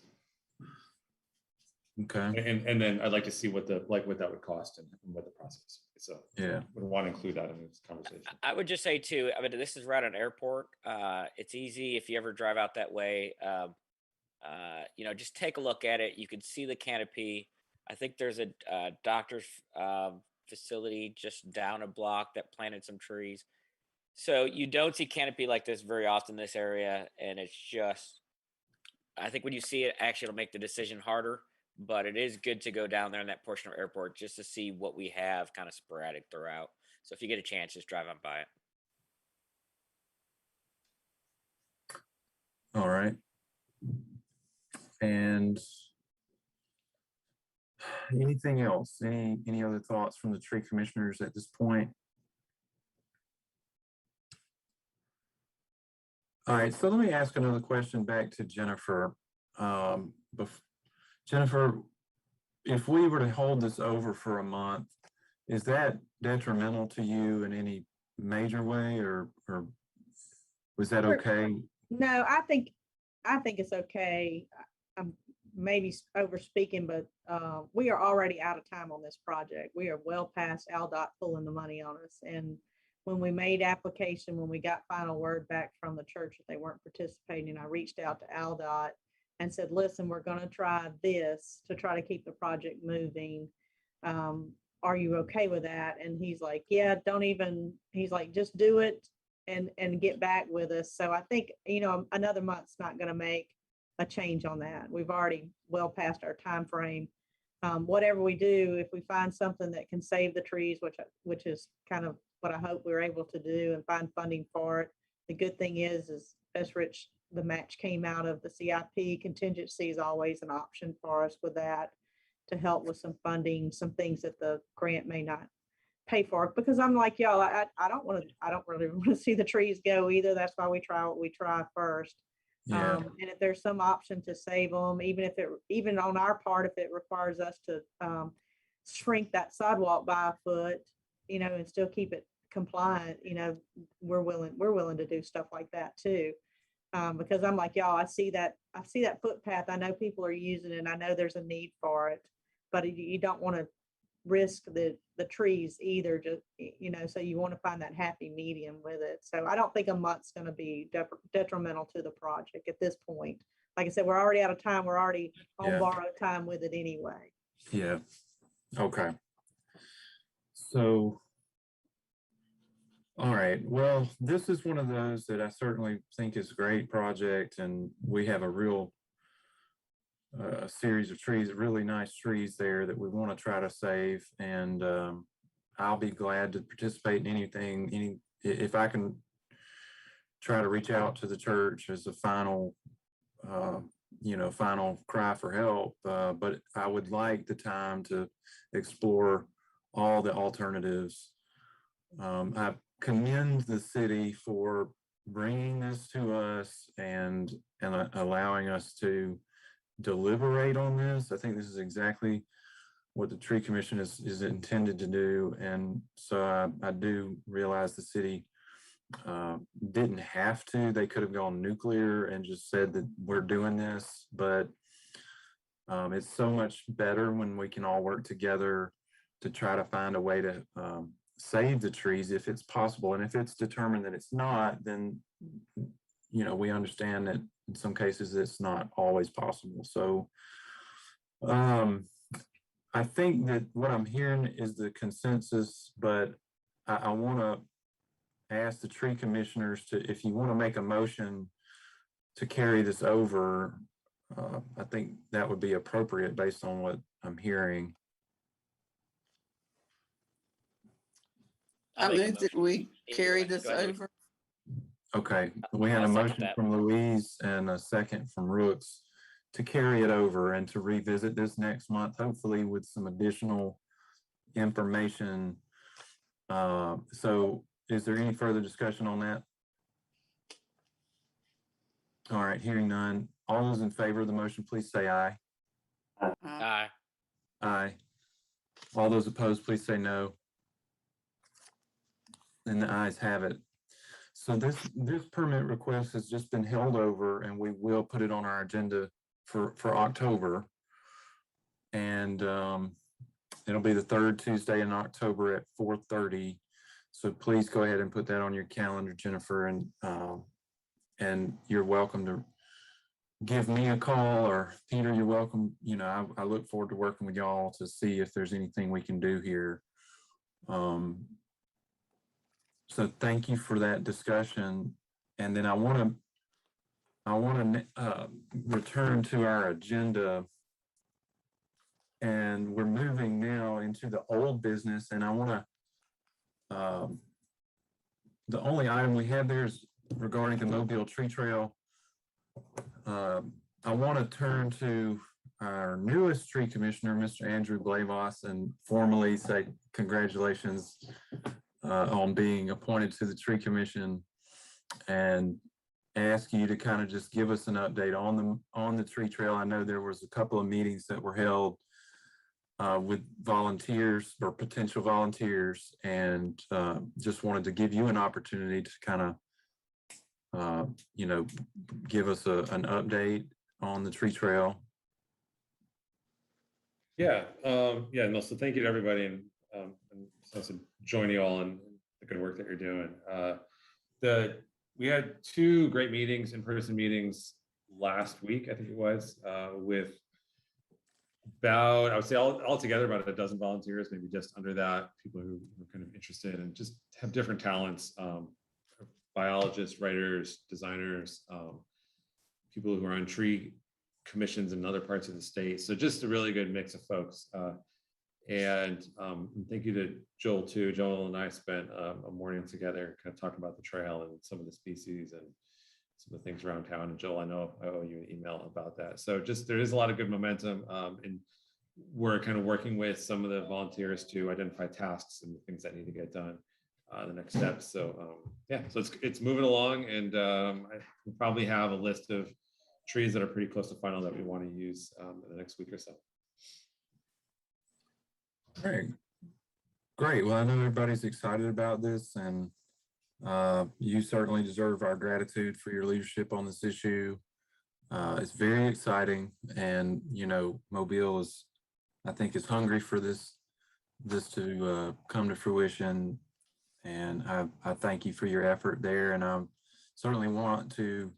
Okay. And then I'd like to see what that would cost and what the process is. So yeah, would want to include that in this conversation. I would just say too, I mean, this is right on airport. It's easy if you ever drive out that way. Just take a look at it. You can see the canopy. I think there's a doctor's facility just down a block that planted some trees. So you don't see canopy like this very often in this area. And it's just, I think when you see it, actually it'll make the decision harder, but it is good to go down there in that portion of airport just to see what we have kind of sporadic throughout. So if you get a chance, just drive on by it. All right. And anything else? Any other thoughts from the tree commissioners at this point? All right, so let me ask another question back to Jennifer. Jennifer, if we were to hold this over for a month, is that detrimental to you in any major way, or was that okay? No, I think it's okay. I'm maybe over speaking, but we are already out of time on this project. We are well past AlDOT pulling the money on us. And when we made application, when we got final word back from the church that they weren't participating, I reached out to AlDOT and said, listen, we're going to try this to try to keep the project moving. Are you okay with that? And he's like, yeah, he's like, just do it and get back with us. So I think, another month's not going to make a change on that. We've already well past our time frame. Whatever we do, if we find something that can save the trees, which is kind of what I hope we're able to do, and find funding for it. The good thing is Bess Rich, the match came out of the CIP. Contingency is always an option for us with that to help with some funding, some things that the grant may not pay for. Because I'm like y'all, I don't really want to see the trees go either. That's why we try what we try first. Yeah. And if there's some option to save them, even on our part, if it requires us to shrink that sidewalk by a foot, and still keep it compliant, we're willing to do stuff like that too. Because I'm like y'all, I see that footpath. I know people are using it, and I know there's a need for it, but you don't want to risk the trees either, so you want to find that happy medium with it. So I don't think a month's going to be detrimental to the project at this point. Like I said, we're already out of time. We're already on borrowed time with it anyway. Yeah. Okay. So, all right. Well, this is one of those that I certainly think is a great project, and we have a real series of trees, really nice trees there that we want to try to save. And I'll be glad to participate in anything, if I can try to reach out to the church as a final cry for help. But I would like the time to explore all the alternatives. I commend the city for bringing this to us and allowing us to deliberate on this. I think this is exactly what the tree commission is intended to do. And so I do realize the city didn't have to. They could have gone nuclear and just said that we're doing this, but it's so much better when we can all work together to try to find a way to save the trees if it's possible. And if it's determined that it's not, then we understand that in some cases it's not always possible. So I think that what I'm hearing is the consensus, but I want to ask the tree commissioners to, if you want to make a motion to carry this over, I think that would be appropriate based on what I'm hearing. I I'll make a moved that motion. we Either carry way. this Go ahead, Louis. over. Okay, we had I'll a second motion that. from Louise and a second from Rooks to carry it over and to revisit this next month, hopefully with some additional information. So is there any further discussion on that? All right, hearing none. All those in favor of the motion, please say aye. Aye. Aye. All those opposed, please say no. And the ayes have it. So this permit request has just been held over, and we will put it on our agenda for October. And it'll be the third Tuesday in October at 4:30. So please go ahead and put that on your calendar, Jennifer, and you're welcome to give me a call, or Peter, you're welcome. You know, I look forward to working with y'all to see if there's anything we can do here. So thank you for that discussion. And then I want to return to our agenda, and we're moving now into the old business. And I want to, the only item we have there is regarding the Mobile Tree Trail. I want to turn to our newest tree commissioner, Mr. Andrew Blavos, and formally say congratulations on being appointed to the tree commission, and ask you to kind of just give us an update on the tree trail. I know there was a couple of meetings that were held with volunteers or potential volunteers, and just wanted to give you an opportunity to kind of you know, give us an update on the tree trail. Yeah, yeah, no, so thank you to everybody, and also join you all in the good work that you're doing. We had two great meetings, in-person meetings last week, I think it was, with about, I would say all together about a dozen volunteers, maybe just under that, people who were kind of interested and just have different talents, biologists, writers, designers, people who are on tree commissions in other parts of the state. So just a really good mix of folks. And thank you to Joel too. Joel and I spent a morning together kind of talking about the trail and some of the species and some of the things around town. And Joel, I know I owe you an email about that. So just, there is a lot of good momentum, and we're kind of working with some of the volunteers to identify tasks and things that need to get done, the next steps. So yeah, so it's moving along, and I probably have a list of trees that are pretty close to final that we want to use in the next week or so. Great. Well, I know everybody's excited about this, and you certainly deserve our gratitude for your leadership on this issue. It's very exciting, and you know, Mobile is, I think, is hungry for this to come to fruition. And I thank you for your effort there, and I certainly want to,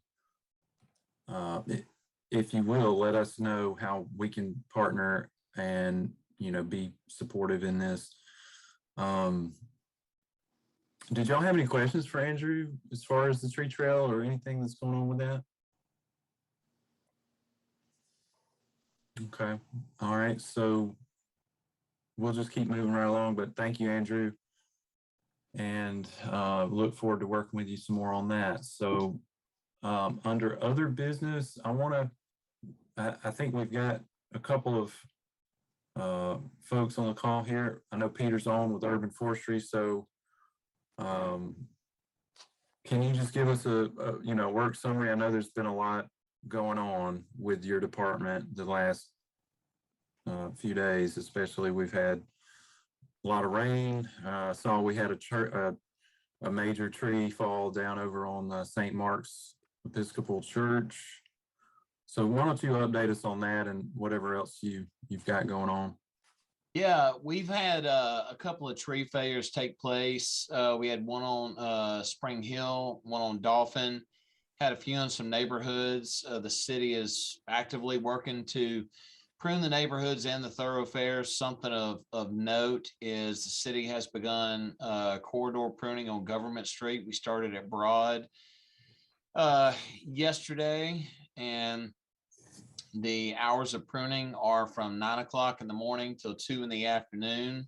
if you will, let us know how we can partner and, you know, be supportive in this. Did y'all have any questions for Andrew as far as the tree trail or anything that's going on with that? Okay, all right, so we'll just keep moving right along, but thank you, Andrew. And look forward to working with you some more on that. So under other business, I think we've got a couple of folks on the call here. I know Peter's on with urban forestry, so can you just give us a you know, work summary? I know there's been a lot going on with your department the last few days, especially we've had a lot of rain. Saw we had a major tree fall down over on St. Mark's Episcopal Church. So why don't you update us on that and whatever else you've got going on? Yeah, we've had a couple of tree failures take place. We had one on Spring Hill, one on Dolphin, had a few in some neighborhoods. The city is actively working to prune the neighborhoods and the thoroughfares. Something of note is the city has begun corridor pruning on Government Street. We started at Broad yesterday, and the hours of pruning are from 9 o'clock in the morning till 2 in the afternoon.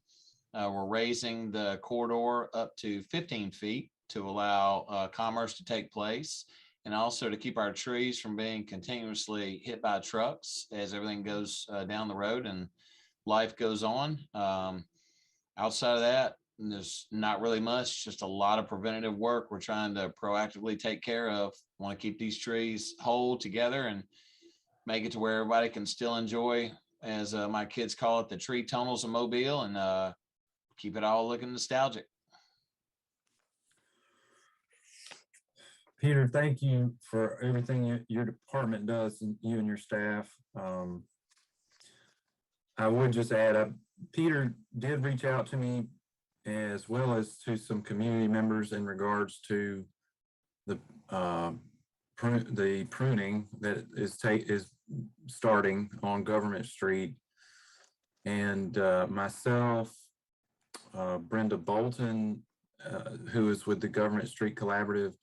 We're raising the corridor up to 15 feet to allow commerce to take place, and also to keep our trees from being continuously hit by trucks as everything goes down the road and life goes on. Outside of that, there's not really much, just a lot of preventative work we're trying to proactively take care of. Want to keep these trees whole together and make it to where everybody can still enjoy, as my kids call it, the tree tunnels of Mobile, and keep it all looking nostalgic. Peter, thank you for everything your department does, and you and your staff. I would just add, Peter did reach out to me, as well as to some community members, in regards to the pruning that is starting on Government Street. And myself, Brenda Bolton, who is with the Government Street Collaborative,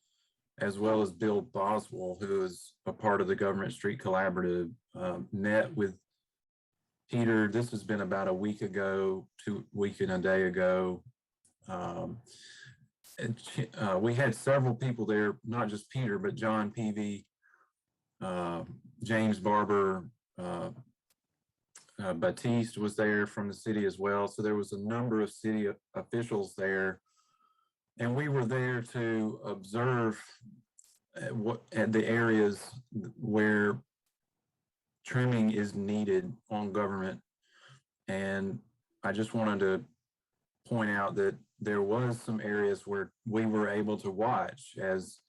as well as Bill Boswell, who is a part of the Government Street Collaborative, met with Peter. This has been about a week ago, 2 weeks and a day ago. We had several people there, not just Peter, but John Peavy, James Barber, Batiste was there from the city as well. So there was a number of city officials there. And we were there to observe at the areas where trimming is needed on Government. And I just wanted to point out that there was some areas where we were able to watch as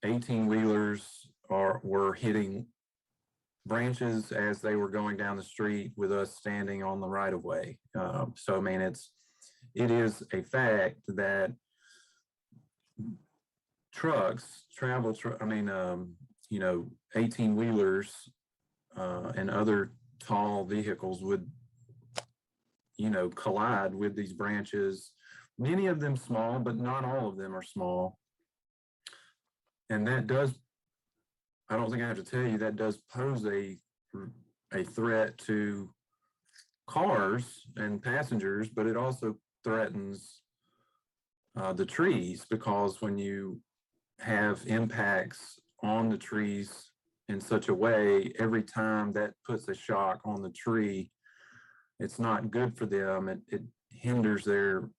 18-wheelers were hitting branches as they were going down the street, with us standing on the right of way. So I mean, it is a fact that trucks, 18-wheelers and other tall vehicles would, collide with these branches. Many of them small, but not all of them are small. And that does, I don't think I have to tell you, that does pose a threat to cars and passengers, but it also threatens the trees, because when you have impacts on the trees in such a way, every time that puts a shock on the tree, it's not good for them. It hinders their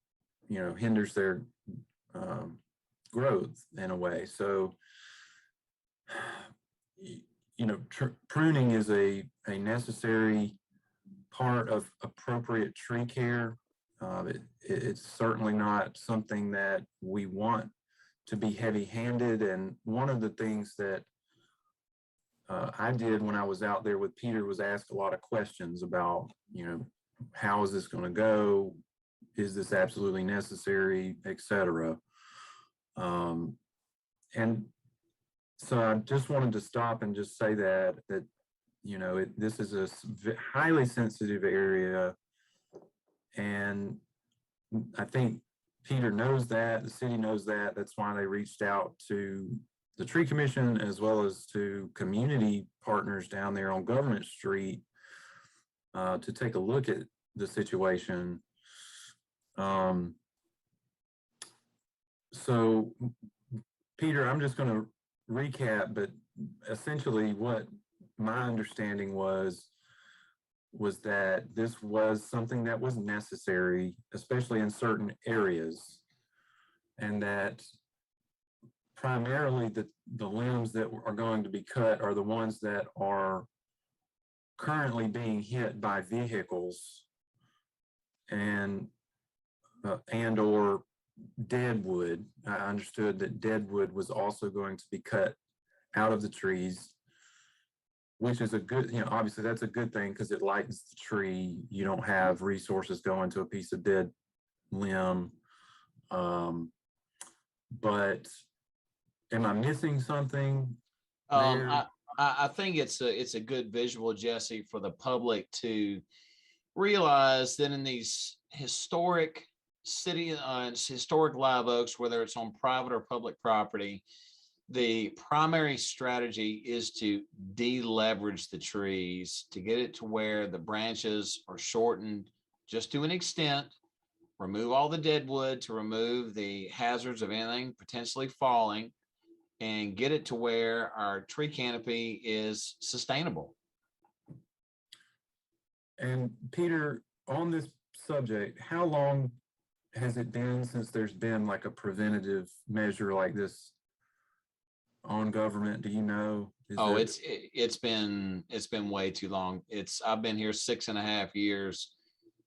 growth in a way. So, pruning is a necessary part of appropriate tree care. It's certainly not something that we want to be heavy-handed. And one of the things that I did when I was out there with Peter was ask a lot of questions about, how is this going to go? Is this absolutely necessary, etc. And so I just wanted to stop and just say that this is a highly sensitive area, and I think Peter knows that, the city knows that. That's why they reached out to the Tree Commission as well as to community partners down there on Government Street to take a look at the situation. So, Peter, I'm just going to recap, but essentially what my understanding was that this was something that was necessary, especially in certain areas, and that primarily the limbs that are going to be cut are the ones that are currently being hit by vehicles and or dead wood. I understood that dead wood was also going to be cut out of the trees, which is a good, obviously that's a good thing because it lightens the tree. You don't have resources going to a piece of dead limb. But am I missing something there? I think it's a good visual, Jesse, for the public to realize that in these historic historic live oaks, whether it's on private or public property, the primary strategy is to deleverage the trees, to get it to where the branches are shortened just to an extent, remove all the dead wood to remove the hazards of anything potentially falling, and get it to where our tree canopy is sustainable. And Peter, on this subject, how long has it been since there's been like a preventative measure like this on government? Do you know? It's been way too long. I've been here 6.5 years,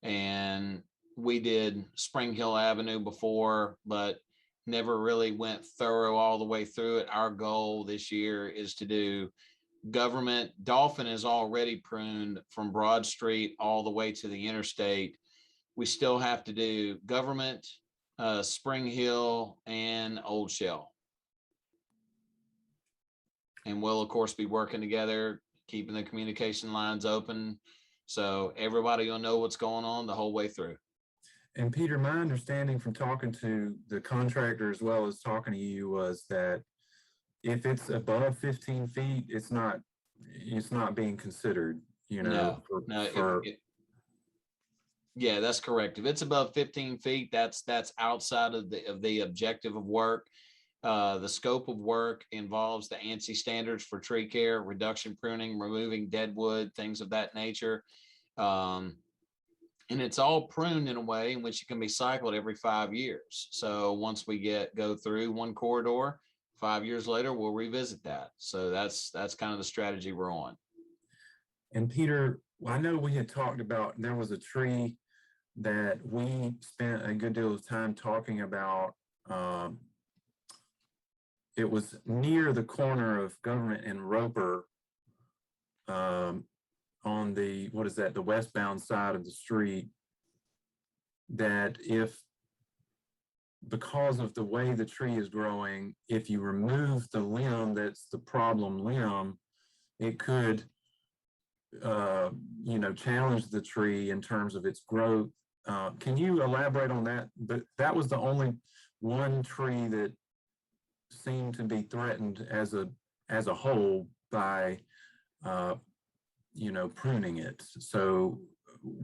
and we did Spring Hill Avenue before, but never really went thorough all the way through it. Our goal this year is to do government. Dolphin is already pruned from Broad Street all the way to the interstate. We still have to do government, Spring Hill, and Old Shell. And we'll, of course, be working together, keeping the communication lines open, so everybody will know what's going on the whole way through. And Peter, my understanding from talking to the contractor as well as talking to you was that if it's above 15 feet, it's not being considered, Yeah, that's correct. If it's above 15 feet, that's outside of the objective of work. The scope of work involves the ANSI standards for tree care, reduction, pruning, removing dead wood, things of that nature. And it's all pruned in a way in which it can be cycled every 5 years. So once we go through one corridor, 5 years later, we'll revisit that. So that's kind of the strategy we're on. And Peter, I know we had talked about, there was a tree that we spent a good deal of time talking about. It was near the corner of Government and Roper, on the, the westbound side of the street, that because of the way the tree is growing, if you remove the limb that's the problem limb, it could, challenge the tree in terms of its growth. Can you elaborate on that? But that was the only one tree that seemed to be threatened as a whole by pruning it. So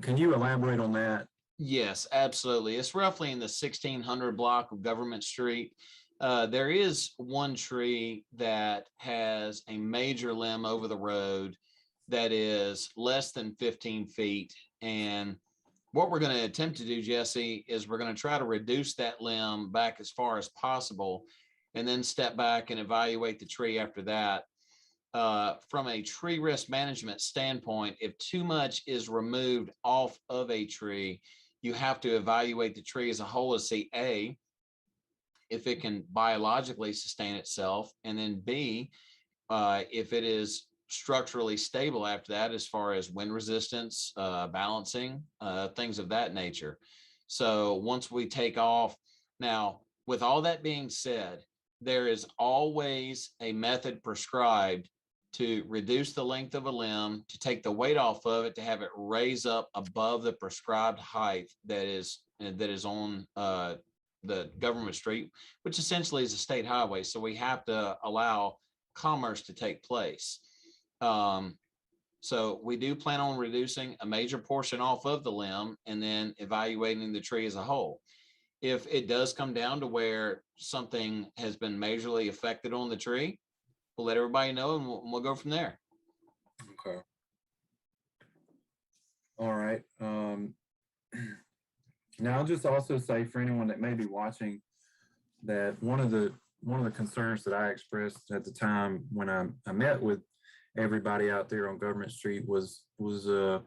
can you elaborate on that? Yes, absolutely. It's roughly in the 1600 block of Government Street. There is one tree that has a major limb over the road that is less than 15 feet. And what we're going to attempt to do, Jesse, is we're going to try to reduce that limb back as far as possible, and then step back and evaluate the tree after that. From a tree risk management standpoint, if too much is removed off of a tree, you have to evaluate the tree as a whole to see A, if it can biologically sustain itself, and then B, if it is structurally stable after that, as far as wind resistance, balancing, things of that nature. So once we take off, now with all that being said, there is always a method prescribed to reduce the length of a limb, to take the weight off of it, to have it raise up above the prescribed height that is on the Government Street, which essentially is a state highway. So we have to allow commerce to take place. So we do plan on reducing a major portion off of the limb and then evaluating the tree as a whole. If it does come down to where something has been majorly affected on the tree, we'll let everybody know, and we'll go from there. Okay. All right. Now I'll just also say for anyone that may be watching that one of the concerns that I expressed at the time when I met with everybody out there on Government Street was a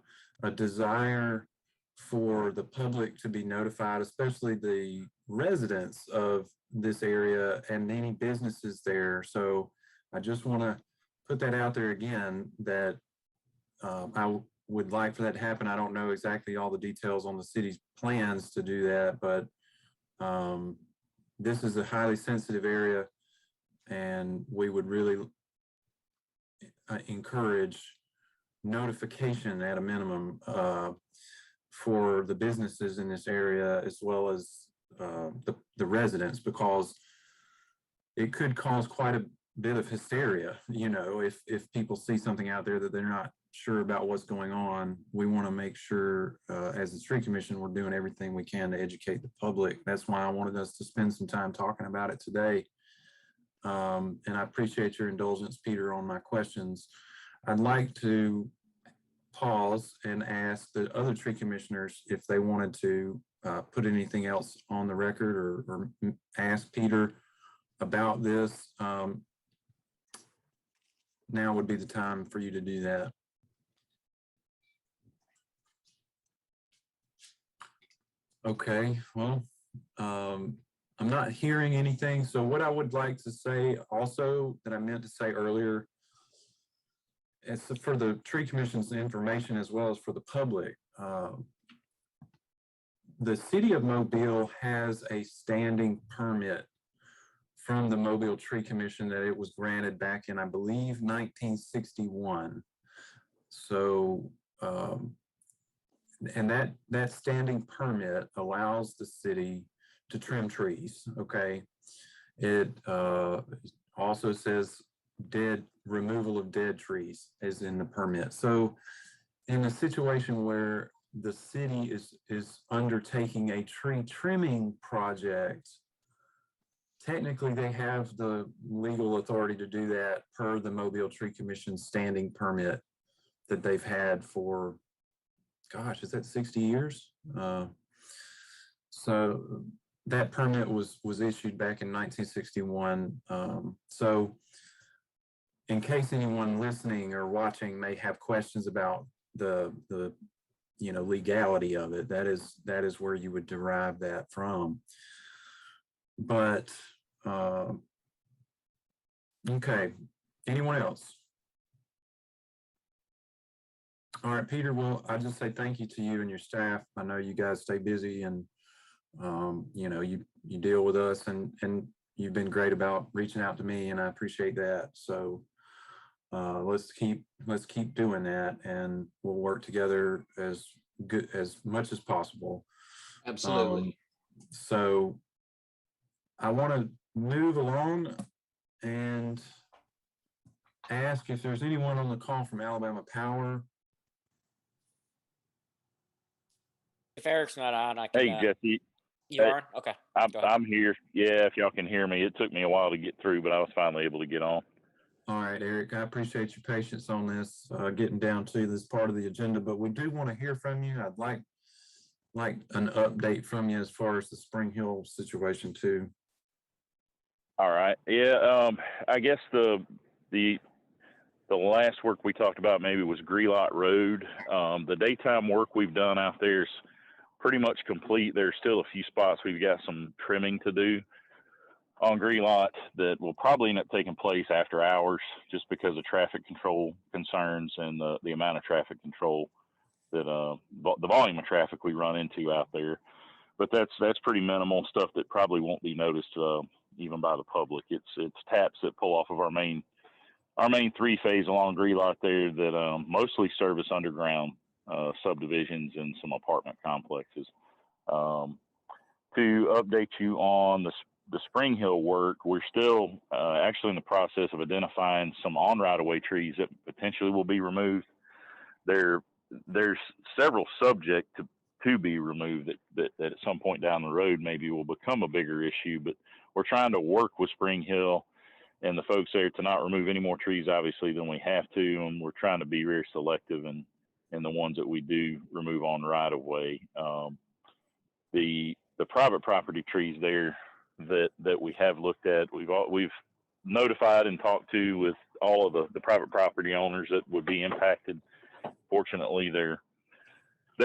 desire for the public to be notified, especially the residents of this area and any businesses there. So I just want to put that out there again, that I would like for that to happen. I don't know exactly all the details on the city's plans to do that, but this is a highly sensitive area, and we would really encourage notification at a minimum for the businesses in this area, as well as the residents, because it could cause quite a bit of hysteria. You know, if people see something out there that they're not sure about what's going on, we want to make sure as the street commission, we're doing everything we can to educate the public. That's why I wanted us to spend some time talking about it today. And I appreciate your indulgence, Peter, on my questions. I'd like to pause and ask the other tree commissioners if they wanted to put anything else on the record or ask Peter about this. Now would be the time for you to do that. Okay, well, I'm not hearing anything. So what I would like to say also that I meant to say earlier, it's for the tree commission's information as well as for the public. The city of Mobile has a standing permit from the Mobile Tree Commission that it was granted back in, I believe, 1961. So, and that standing permit allows the city to trim trees, okay? It also says removal of dead trees is in the permit. So in a situation where the city is undertaking a tree trimming project, technically they have the legal authority to do that per the Mobile Tree Commission standing permit that they've had for, gosh, is that 60 years? So that permit was issued back in 1961. So in case anyone listening or watching may have questions about the legality of it, that is where you would derive that from. But okay, anyone else? All right, Peter, well, I just say thank you to you and your staff. I know you guys stay busy and you deal with us, and you've been great about reaching out to me, and I appreciate that. So let's keep doing that, and we'll work together as much as possible. Absolutely. So I want to move along and ask if there's anyone on the call from Alabama Power. If Eric's not on, I can. Hey, Jesse. You are? Okay. I'm here. Yeah, if y'all can hear me. It took me a while to get through, but I was finally able to get on. All right, Eric, I appreciate your patience on this, getting down to this part of the agenda, but we do want to hear from you. I'd like an update from you as far as the Spring Hill situation too. All right. Yeah, I guess the last work we talked about maybe was Grelot Road. The daytime work we've done out there is pretty much complete. There's still a few spots we've got some trimming to do on Grelot that will probably end up taking place after hours, just because of traffic control concerns and the amount of traffic control that the volume of traffic we run into out there. But that's pretty minimal stuff that probably won't be noticed even by the public. It's taps that pull off of our main 3-phase along Grelot there that mostly service underground subdivisions and some apartment complexes. To update you on the Spring Hill work, we're still actually in the process of identifying some on right-of-way trees that potentially will be removed. There's several subject to be removed that at some point down the road maybe will become a bigger issue, but we're trying to work with Spring Hill and the folks there to not remove any more trees, obviously, than we have to, and we're trying to be very selective in the ones that we do remove on right-of-way. The private property trees there that we have looked at, we've notified and talked to with all of the private property owners that would be impacted. Fortunately, they're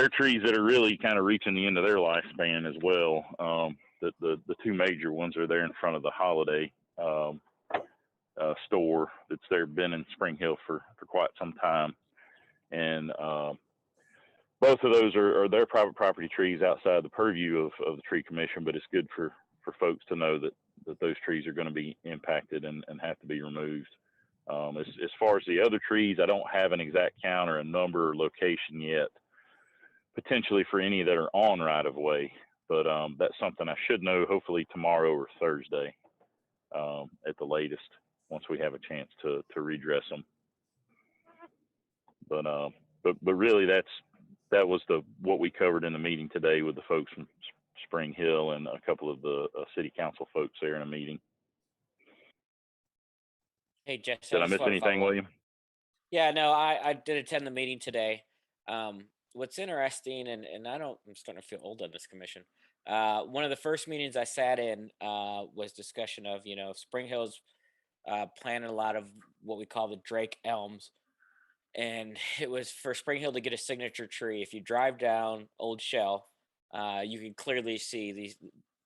trees that are really kind of reaching the end of their lifespan as well. The two major ones are there in front of the Holiday store that's there, been in Spring Hill for quite some time, and both of those are their private property trees outside the purview of the tree commission, but it's good for folks to know that those trees are going to be impacted and have to be removed. As far as the other trees, I don't have an exact count or a number or location yet, potentially for any that are on right of way. But that's something I should know hopefully tomorrow or Thursday at the latest, once we have a chance to redress them. But really that was what we covered in the meeting today with the folks from Spring Hill and a couple of the city council folks there in a meeting. Hey, Jesse. Did I miss anything, William? Yeah, no, I did attend the meeting today. What's interesting, and I'm starting to feel old on this commission. One of the first meetings I sat in was discussion of, Spring Hill's planted a lot of what we call the Drake elms. And it was for Spring Hill to get a signature tree. If you drive down Old Shell, you can clearly see these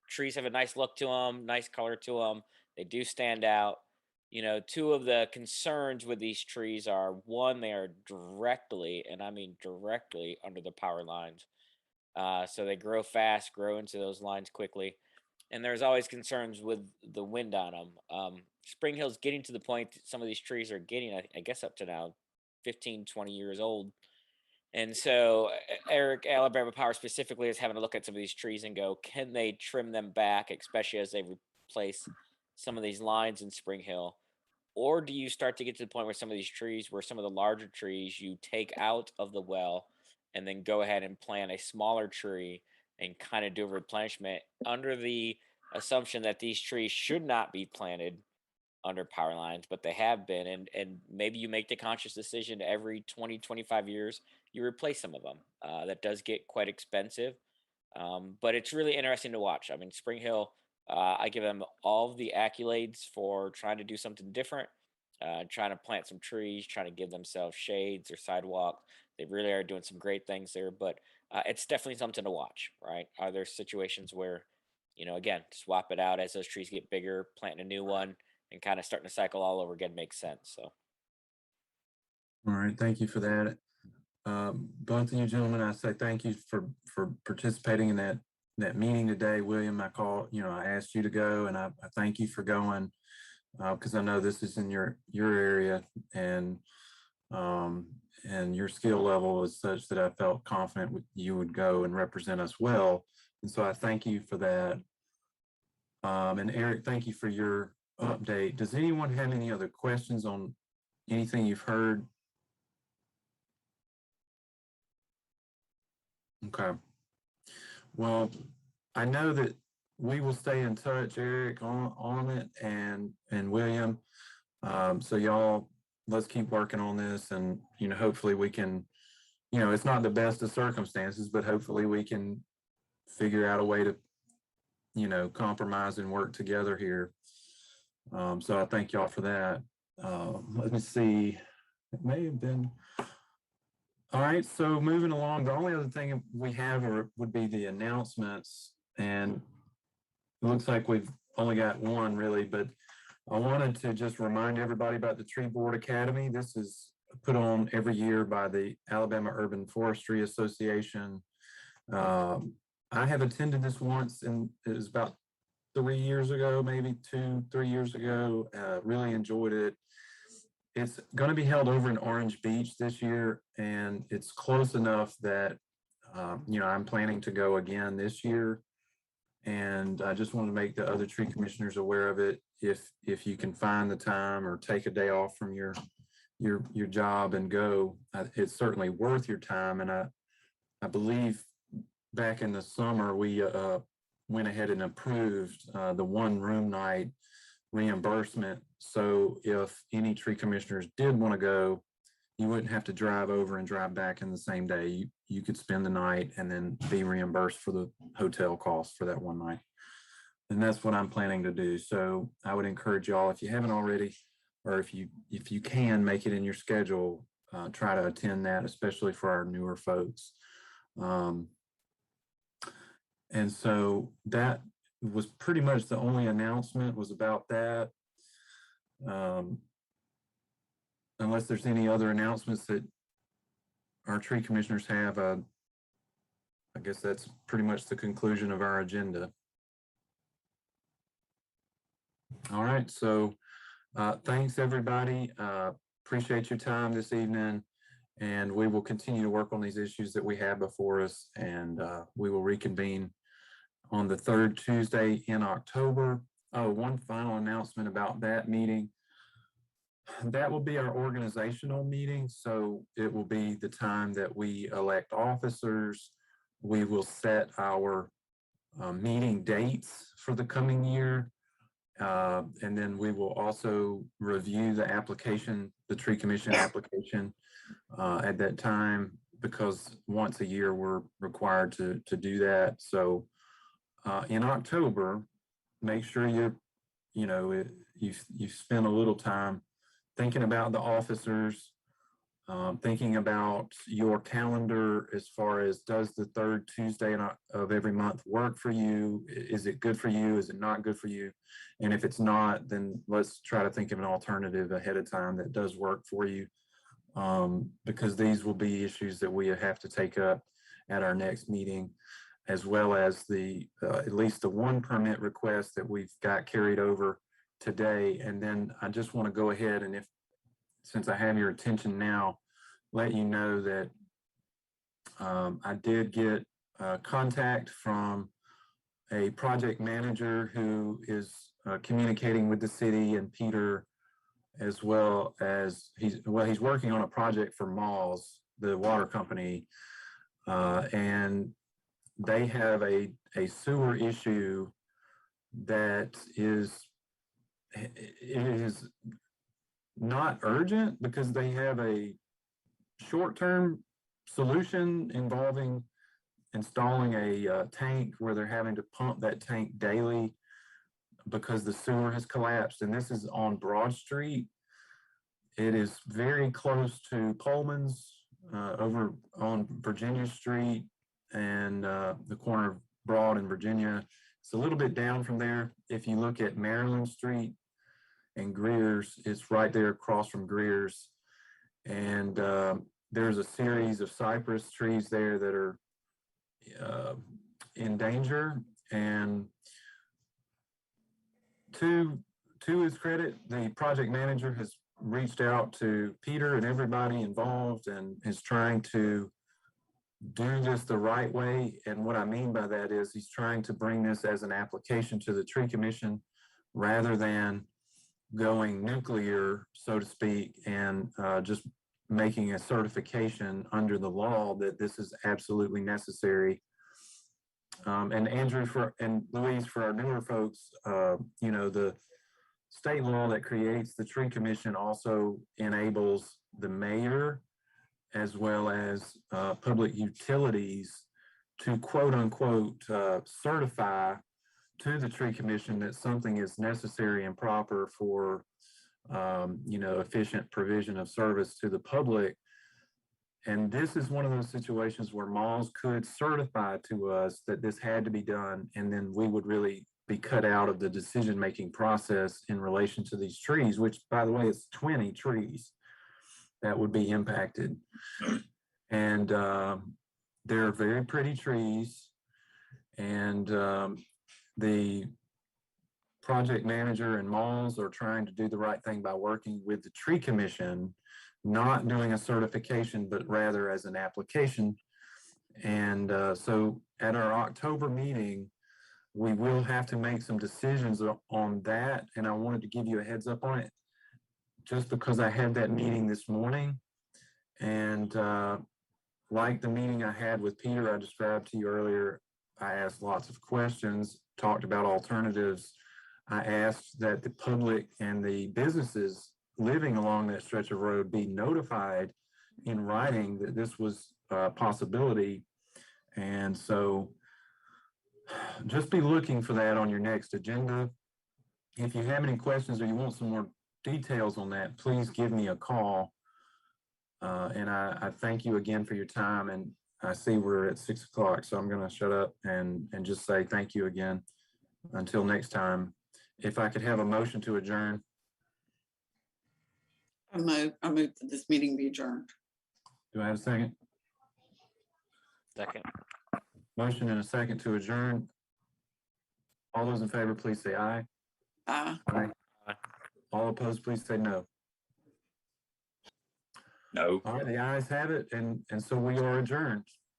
trees have a nice look to them, nice color to them. They do stand out. Two of the concerns with these trees are, one, they are directly, and I mean directly, under the power lines. So they grow fast, grow into those lines quickly. And there's always concerns with the wind on them. Spring Hill's getting to the point that some of these trees are getting, I guess, up to now 15, 20 years old. And so Eric, Alabama Power specifically, is having to look at some of these trees and go, can they trim them back, especially as they replace some of these lines in Spring Hill? Or do you start to get to the point where some of these trees, where some of the larger trees you take out of the well and then go ahead and plant a smaller tree and kind of do a replenishment under the assumption that these trees should not be planted under power lines, but they have been, and maybe you make the conscious decision every 20, 25 years, you replace some of them. That does get quite expensive, but it's really interesting to watch. I mean, Spring Hill, I give them all of the accolades for trying to do something different, trying to plant some trees, trying to give themselves shades or sidewalk. They really are doing some great things there, but it's definitely something to watch, right? Are there situations where, again, swap it out as those trees get bigger, planting a new one, and kind of starting to cycle all over again makes sense. So, All right, thank you for that. Both of you gentlemen, I say thank you for participating in that meeting today. William, I asked you to go, and I thank you for going, because I know this is in your area, and your skill level is such that I felt confident you would go and represent us well. And so I thank you for that. And Eric, thank you for your update. Does anyone have any other questions on anything you've heard? Okay. Well, I know that we will stay in touch, Eric, on it, and William. So y'all, let's keep working on this, and hopefully we can, it's not the best of circumstances, but hopefully we can figure out a way to, compromise and work together here. So I thank y'all for that. Let me see. It may have been. All right, so moving along, the only other thing we have would be the announcements, and it looks like we've only got one really, but I wanted to just remind everybody about the Tree Board Academy. This is put on every year by the Alabama Urban Forestry Association. I have attended this once, and it was about 3 years ago, maybe 2-3 years ago. Really enjoyed it. It's going to be held over in Orange Beach this year, and it's close enough that, I'm planning to go again this year. And I just want to make the other tree commissioners aware of it. If you can find the time or take a day off from your job and go, it's certainly worth your time. And I believe back in the summer, we went ahead and approved the one room night reimbursement. So if any tree commissioners did want to go, you wouldn't have to drive over and drive back in the same day. You could spend the night and then be reimbursed for the hotel costs for that one night. And that's what I'm planning to do. So I would encourage y'all, if you haven't already, or if you can make it in your schedule, try to attend that, especially for our newer folks. And so that was pretty much the only announcement was about that. Unless there's any other announcements that our tree commissioners have, I guess that's pretty much the conclusion of our agenda. All right, so Thanks, everybody. Appreciate your time this evening. And we will continue to work on these issues that we have before us. And we will reconvene on the third Tuesday in October. Oh, one final announcement about that meeting. That will be our organizational meeting. So it will be the time that we elect officers. We will set our meeting dates for the coming year. And then we will also review the application, the tree commission application at that time, because once a year we're required to do that. So in October, make sure you spend a little time thinking about the officers, thinking about your calendar as far as, does the third Tuesday of every month work for you? Is it good for you? Is it not good for you? And if it's not, then let's try to think of an alternative ahead of time that does work for you, because these will be issues that we have to take up at our next meeting, as well as at least the one permit request that we've got carried over today. And then I just want to go ahead and, since I have your attention now, let you know that I did get contact from a project manager who is communicating with the city and Peter, as well as he's working on a project for Malls, the water company, and they have a sewer issue that is not urgent, because they have a short-term solution involving installing a tank where they're having to pump that tank daily because the sewer has collapsed. And this is on Broad Street. It is very close to Coleman's, over on Virginia Street and the corner of Broad and Virginia. It's a little bit down from there. If you look at Maryland Street and Greer's, it's right there across from Greer's. And there's a series of cypress trees there that are in danger. And to his credit, the project manager has reached out to Peter and everybody involved and is trying to do this the right way. And what I mean by that is he's trying to bring this as an application to the tree commission rather than going nuclear, so to speak, and just making a certification under the law that this is absolutely necessary. And Andrew and Louise, for our newer folks, the state law that creates the tree commission also enables the mayor as well as public utilities to quote unquote certify to the tree commission that something is necessary and proper for efficient provision of service to the public. And this is one of those situations where malls could certify to us that this had to be done, and then we would really be cut out of the decision-making process in relation to these trees, which, by the way, it's 20 trees that would be impacted. And they're very pretty trees. And the project manager and malls are trying to do the right thing by working with the tree commission, not doing a certification, but rather as an application. And so at our October meeting, we will have to make some decisions on that. And I wanted to give you a heads up on it just because I had that meeting this morning. And like the meeting I had with Peter, I described to you earlier, I asked lots of questions, talked about alternatives. I asked that the public and the businesses living along that stretch of road be notified in writing that this was a possibility. And so just be looking for that on your next agenda. If you have any questions or you want some more details on that, please give me a call. And I thank you again for your time. And I see we're at 6 o'clock, so I'm going to shut up and just say thank you again. Until next time, if I could have a motion to adjourn. I move that this meeting be adjourned. Do I have a second? Second. Motion and a second to adjourn. All those in favor, please say aye. Aye. Aye. All opposed, please say no. No. All right, the ayes have it, and so we are adjourned.